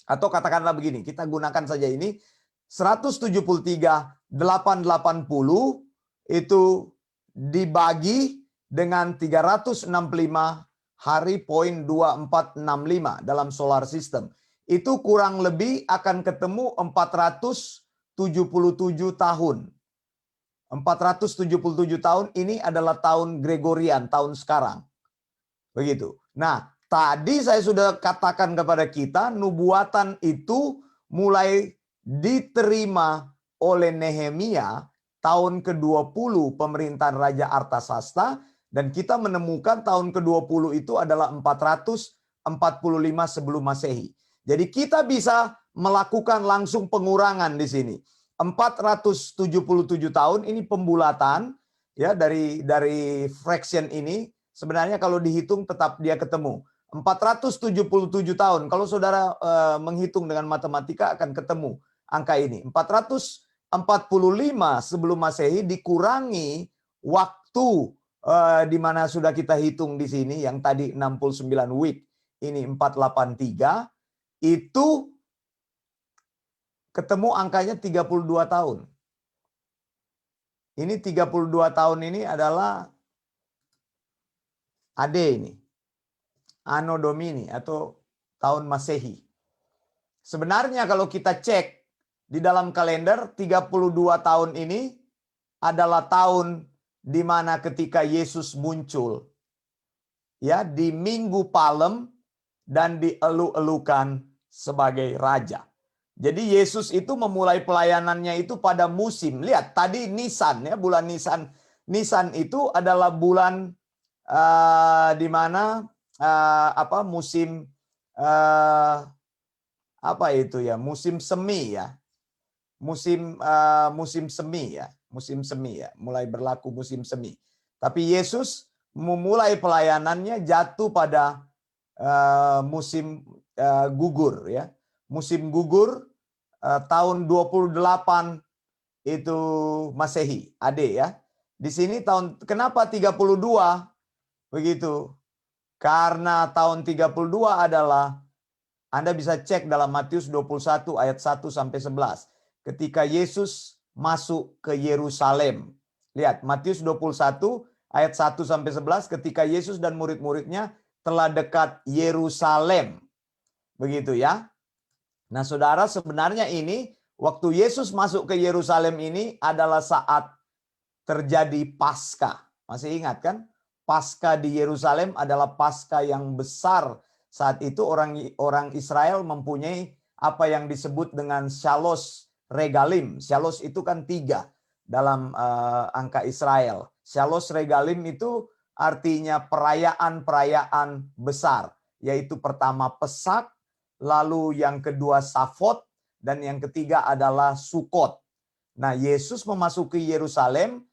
atau katakanlah begini, kita gunakan saja ini 173,880 itu dibagi dengan 365 hari 0.2465 dalam solar system. Itu kurang lebih akan ketemu 477 tahun. 477 tahun ini adalah tahun Gregorian, tahun sekarang. Begitu. Nah, tadi saya sudah katakan kepada kita, nubuatan itu mulai diterima oleh Nehemia tahun ke-20 pemerintahan Raja Artasasta, dan kita menemukan tahun ke-20 itu adalah 445 sebelum Masehi. Jadi kita bisa melakukan langsung pengurangan di sini. 477 tahun ini pembulatan ya dari fraction ini. Sebenarnya kalau dihitung tetap dia ketemu 477 tahun. Kalau saudara menghitung dengan matematika akan ketemu angka ini. 445 sebelum Masehi dikurangi waktu di mana sudah kita hitung di sini yang tadi 69 week, ini 483, itu ketemu angkanya 32 tahun. Ini 32 tahun ini adalah AD ini. Anno Domini atau tahun Masehi. Sebenarnya kalau kita cek di dalam kalender 32 tahun ini adalah tahun di mana ketika Yesus muncul ya di Minggu Palem dan dielu-elukan sebagai raja. Jadi Yesus itu memulai pelayanannya itu pada musim. Lihat tadi Nisan ya, bulan Nisan. Nisan itu adalah bulan di mana musim apa itu ya, musim semi ya, musim semi ya, mulai berlaku musim semi. Tapi Yesus memulai pelayanannya jatuh pada musim gugur ya, musim gugur tahun 28 itu Masehi, AD ya. Di sini tahun kenapa 32? Begitu. Karena tahun 32 adalah, Anda bisa cek dalam Matius 21 ayat 1 sampai 11. Ketika Yesus masuk ke Yerusalem. Lihat Matius 21 ayat 1 sampai 11, ketika Yesus dan murid-muridnya telah dekat Yerusalem. Begitu ya. Nah, saudara, sebenarnya ini waktu Yesus masuk ke Yerusalem ini adalah saat terjadi Paskah. Masih ingat kan? Paskah di Yerusalem adalah Paskah yang besar. Saat itu orang Israel mempunyai apa yang disebut dengan Shalos Regalim. Shalos itu kan 3 dalam angka Israel. Shalos Regalim itu artinya perayaan-perayaan besar. Yaitu pertama Pesak, lalu yang kedua Safot, dan yang ketiga adalah Sukot. Nah, Yesus memasuki Yerusalem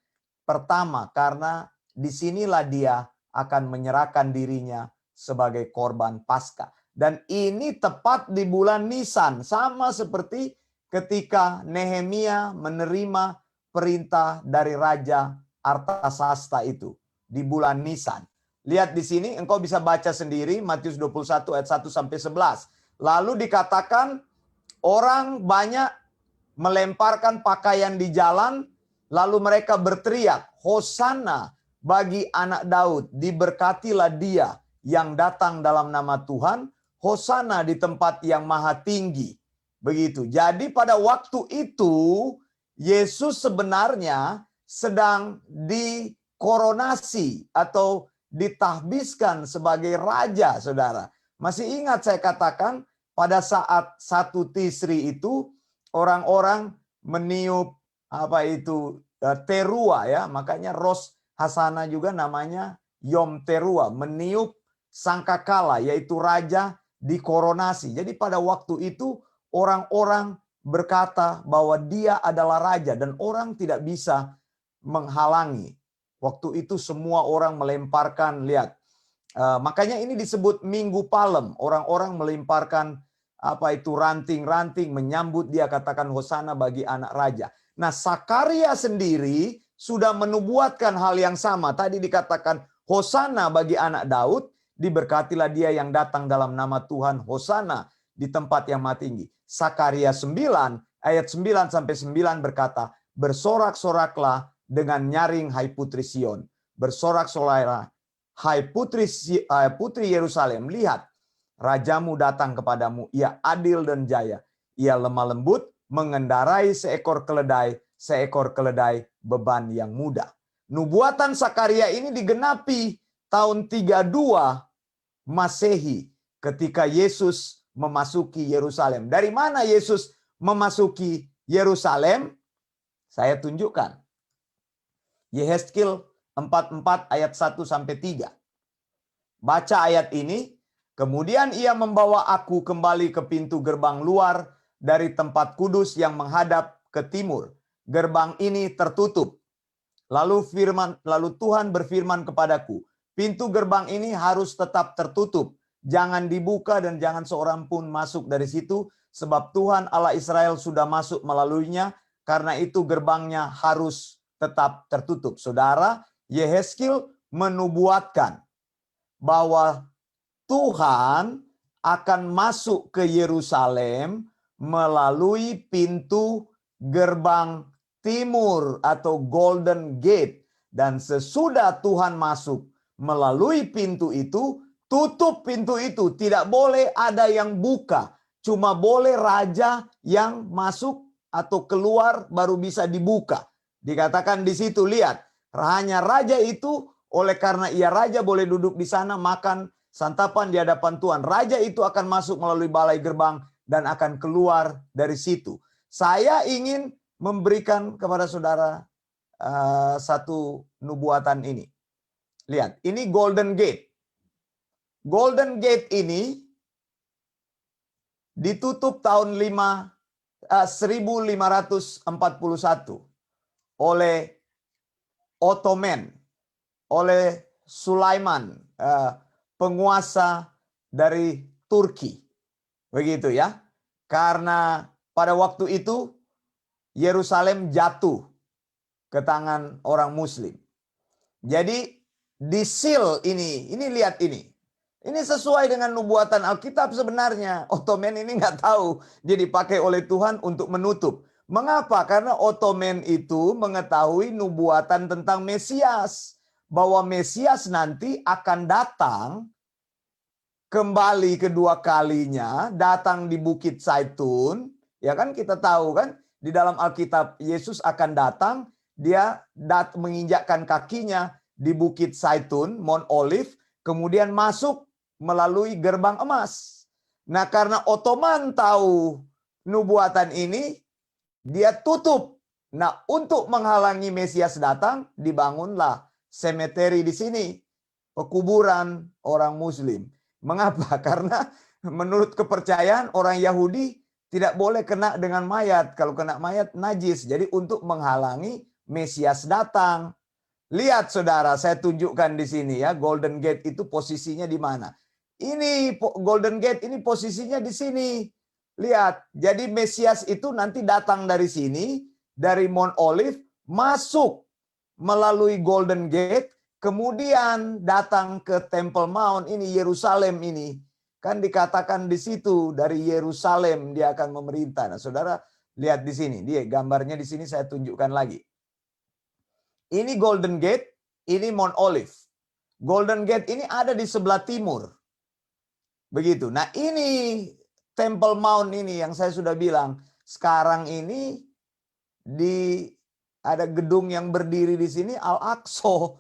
pertama karena disinilah dia akan menyerahkan dirinya sebagai korban Paskah. Dan ini tepat di bulan Nisan. Sama seperti ketika Nehemia menerima perintah dari Raja Artasasta itu. Di bulan Nisan. Lihat di sini, engkau bisa baca sendiri Matius 21 ayat 1 sampai 11. Lalu dikatakan orang banyak melemparkan pakaian di jalan, lalu mereka berteriak, Hosana bagi anak Daud, diberkatilah dia yang datang dalam nama Tuhan, Hosana di tempat yang maha tinggi. Begitu. Jadi pada waktu itu Yesus sebenarnya sedang dikoronasi atau ditahbiskan sebagai raja, saudara. Masih ingat saya katakan pada saat 1 Tisri itu orang-orang meniup terua ya, makanya Rosh Hasana juga namanya Yom Terua, meniup sangkakala, yaitu raja dikoronasi. Jadi pada waktu itu orang-orang berkata bahwa dia adalah raja dan orang tidak bisa menghalangi. Waktu itu semua orang melemparkan, lihat. Makanya ini disebut Minggu Palem. Orang-orang melemparkan ranting-ranting menyambut dia, katakan Hosana bagi anak raja. Nah, Sakaria sendiri sudah menubuatkan hal yang sama. Tadi dikatakan Hosana bagi anak Daud, diberkatilah dia yang datang dalam nama Tuhan, Hosana di tempat yang maha tinggi. Sakaria 9 ayat 9 sampai 9 berkata, bersorak-soraklah dengan nyaring hai putri Sion. Bersorak-soraklah hai putri Yerusalem, lihat rajamu datang kepadamu, ia adil dan jaya, ia lemah lembut, mengendarai seekor keledai seekor keledai beban yang mudah. Nubuatan Sakaria ini digenapi tahun 32 Masehi ketika Yesus memasuki Yerusalem. Dari mana Yesus memasuki Yerusalem? Saya tunjukkan. Yehezkiel 44 ayat 1 sampai 3. Baca ayat ini. Kemudian ia membawa aku kembali ke pintu gerbang luar dari tempat kudus yang menghadap ke timur. Gerbang ini tertutup. Lalu Tuhan berfirman kepadaku, pintu gerbang ini harus tetap tertutup. Jangan dibuka dan jangan seorang pun masuk dari situ, sebab Tuhan Allah Israel sudah masuk melaluinya, karena itu gerbangnya harus tetap tertutup. Saudara, Yehezkiel menubuatkan bahwa Tuhan akan masuk ke Yerusalem melalui pintu gerbang timur atau Golden Gate. Dan sesudah Tuhan masuk melalui pintu itu, tutup pintu itu. Tidak boleh ada yang buka. Cuma boleh raja yang masuk atau keluar baru bisa dibuka. Dikatakan di situ, lihat, hanya raja itu, oleh karena ia raja boleh duduk di sana, makan, santapan di hadapan Tuhan. Raja itu akan masuk melalui balai gerbang dan akan keluar dari situ. Saya ingin memberikan kepada saudara satu nubuatan ini. Lihat, ini Golden Gate. Golden Gate ini ditutup tahun 1541 oleh Ottoman, oleh Sulaiman, penguasa dari Turki. Begitu ya. Karena pada waktu itu Yerusalem jatuh ke tangan orang Muslim. Jadi di seal ini lihat ini. Ini sesuai dengan nubuatan Alkitab sebenarnya. Ottoman ini nggak tahu dia dipakai oleh Tuhan untuk menutup. Mengapa? Karena Ottoman itu mengetahui nubuatan tentang Mesias. Bahwa Mesias nanti akan datang kembali kedua kalinya, datang di Bukit Zaitun. Ya kan, kita tahu kan, di dalam Alkitab Yesus akan datang, dia menginjakkan kakinya di Bukit Zaitun, Mount Olive, kemudian masuk melalui gerbang emas. Nah, karena Ottoman tahu nubuatan ini, dia tutup. Nah, untuk menghalangi Mesias datang, dibangunlah semeteri di sini, pekuburan orang Muslim. Mengapa? Karena menurut kepercayaan orang Yahudi tidak boleh kena dengan mayat. Kalau kena mayat najis. Jadi untuk menghalangi Mesias datang. Lihat saudara, saya tunjukkan di sini ya, Golden Gate itu posisinya di mana. Ini Golden Gate ini posisinya di sini. Lihat, jadi Mesias itu nanti datang dari sini, dari Mount Olive, masuk melalui Golden Gate, kemudian datang ke Temple Mount, ini Yerusalem ini. Kan dikatakan di situ, dari Yerusalem dia akan memerintah. Nah, saudara lihat di sini, dia gambarnya di sini saya tunjukkan lagi. Ini Golden Gate, ini Mount Olive. Golden Gate ini ada di sebelah timur. Begitu. Nah, ini Temple Mount ini yang saya sudah bilang, sekarang ini ada gedung yang berdiri di sini, Al-Aqsa,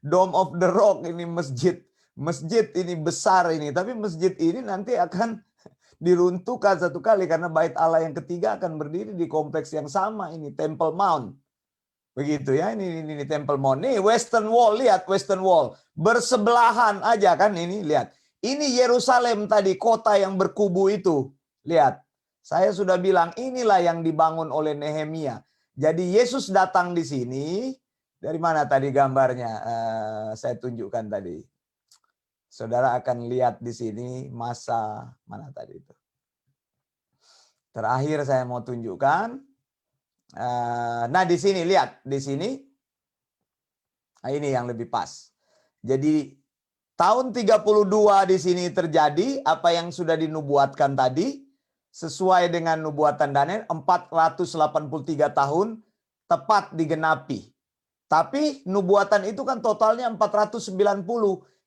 Dome of the Rock, ini masjid. Masjid ini besar ini, tapi masjid ini nanti akan diruntuhkan satu kali karena bait Allah yang ketiga akan berdiri di kompleks yang sama ini, Temple Mount. Begitu ya, ini Temple Mount. Nih Western Wall, lihat Western Wall. Bersebelahan aja kan ini, lihat. Ini Yerusalem tadi, kota yang berkubu itu. Lihat, saya sudah bilang inilah yang dibangun oleh Nehemia. Jadi Yesus datang di sini. Dari mana tadi gambarnya? Saya tunjukkan tadi. Saudara akan lihat di sini masa mana tadi itu. Terakhir saya mau tunjukkan. Nah di sini lihat di sini. Nah, ini yang lebih pas. Jadi tahun 32 di sini terjadi apa yang sudah dinubuatkan tadi. Sesuai dengan nubuatan Daniel, 483 tahun tepat digenapi. Tapi nubuatan itu kan totalnya 490.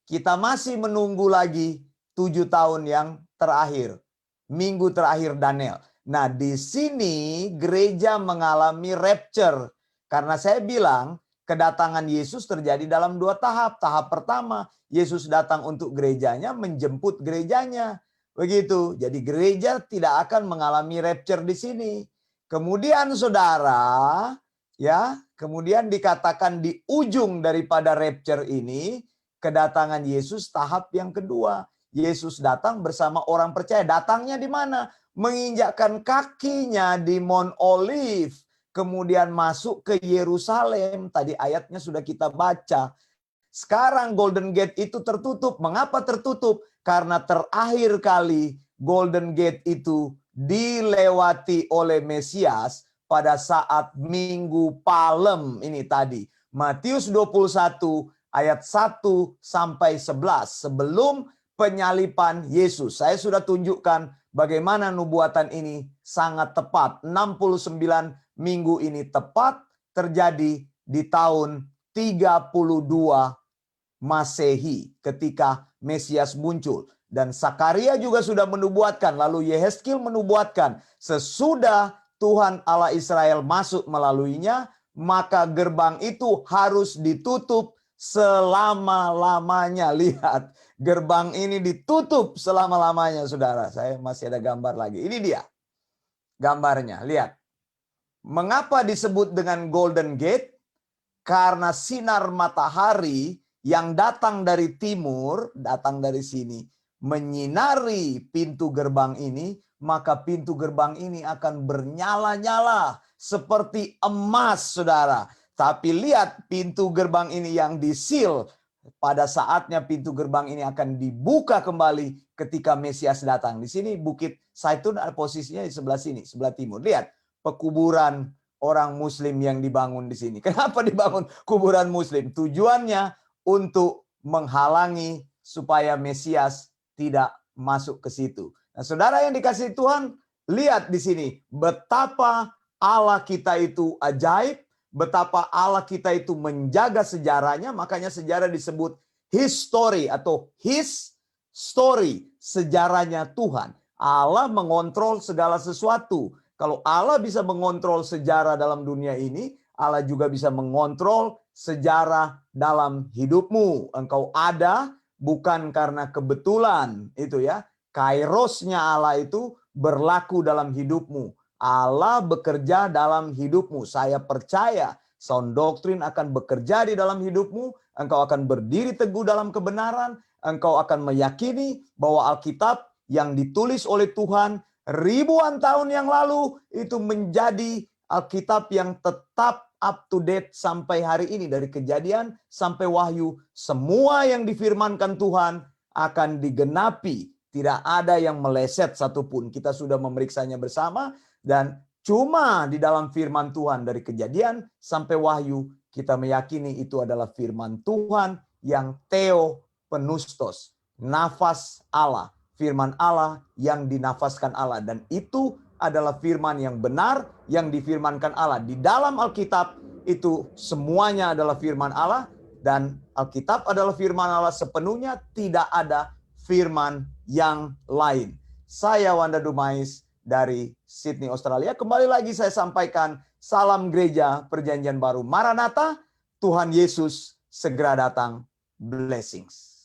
Kita masih menunggu lagi 7 tahun yang terakhir. Minggu terakhir Daniel. Nah, di sini gereja mengalami rapture. Karena saya bilang kedatangan Yesus terjadi dalam 2 tahap. Tahap pertama, Yesus datang untuk gerejanya, menjemput gerejanya. Begitu. Jadi gereja tidak akan mengalami rapture di sini. Kemudian saudara, ya, kemudian dikatakan di ujung daripada rapture ini, kedatangan Yesus tahap yang kedua. Yesus datang bersama orang percaya. Datangnya di mana? Menginjakkan kakinya di Mount Olive, kemudian masuk ke Yerusalem. Tadi ayatnya sudah kita baca. Sekarang Golden Gate itu tertutup. Mengapa tertutup? Karena terakhir kali Golden Gate itu dilewati oleh Mesias pada saat Minggu Palem ini tadi. Matius 21 ayat 1 sampai 11 sebelum penyalipan Yesus. Saya sudah tunjukkan bagaimana nubuatan ini sangat tepat. 69 minggu ini tepat terjadi di tahun 32 Masehi ketika Mesias muncul. Dan Sakaria juga sudah menubuatkan, lalu Yehezkiel menubuatkan, sesudah Tuhan Allah Israel masuk melaluinya, maka gerbang itu harus ditutup selama-lamanya. Lihat, gerbang ini ditutup selama-lamanya, saudara. Saya masih ada gambar lagi. Ini dia gambarnya, lihat. Mengapa disebut dengan Golden Gate? Karena sinar matahari yang datang dari timur, datang dari sini, menyinari pintu gerbang ini, maka pintu gerbang ini akan bernyala-nyala seperti emas, saudara. Tapi lihat pintu gerbang ini yang disil, pada saatnya pintu gerbang ini akan dibuka kembali ketika Mesias datang. Di sini Bukit Zaitun ada posisinya di sebelah sini, sebelah timur. Lihat pekuburan orang Muslim yang dibangun di sini. Kenapa dibangun kuburan Muslim? Tujuannya untuk menghalangi supaya Mesias tidak masuk ke situ. Nah, saudara yang dikasihi Tuhan, lihat di sini betapa Allah kita itu ajaib, betapa Allah kita itu menjaga sejarahnya, makanya sejarah disebut history atau his story, sejarahnya Tuhan. Allah mengontrol segala sesuatu. Kalau Allah bisa mengontrol sejarah dalam dunia ini, Allah juga bisa mengontrol sejarah dalam hidupmu. Engkau ada bukan karena kebetulan, itu ya. Kairosnya Allah itu berlaku dalam hidupmu. Allah bekerja dalam hidupmu. Saya percaya sound doctrine akan bekerja di dalam hidupmu. Engkau akan berdiri teguh dalam kebenaran. Engkau akan meyakini bahwa Alkitab yang ditulis oleh Tuhan ribuan tahun yang lalu itu menjadi Alkitab yang tetap up to date sampai hari ini. Dari Kejadian sampai Wahyu, semua yang difirmankan Tuhan akan digenapi. Tidak ada yang meleset satupun. Kita sudah memeriksanya bersama dan cuma di dalam firman Tuhan dari Kejadian sampai Wahyu kita meyakini itu adalah firman Tuhan yang theopneustos, nafas Allah. Firman Allah yang dinafaskan Allah. Dan itu adalah firman yang benar yang difirmankan Allah. Di dalam Alkitab itu semuanya adalah firman Allah. Dan Alkitab adalah firman Allah sepenuhnya. Tidak ada firman yang lain. Saya Wanda Dumais dari Sydney, Australia. Kembali lagi saya sampaikan salam gereja perjanjian baru. Maranatha, Tuhan Yesus segera datang. Blessings.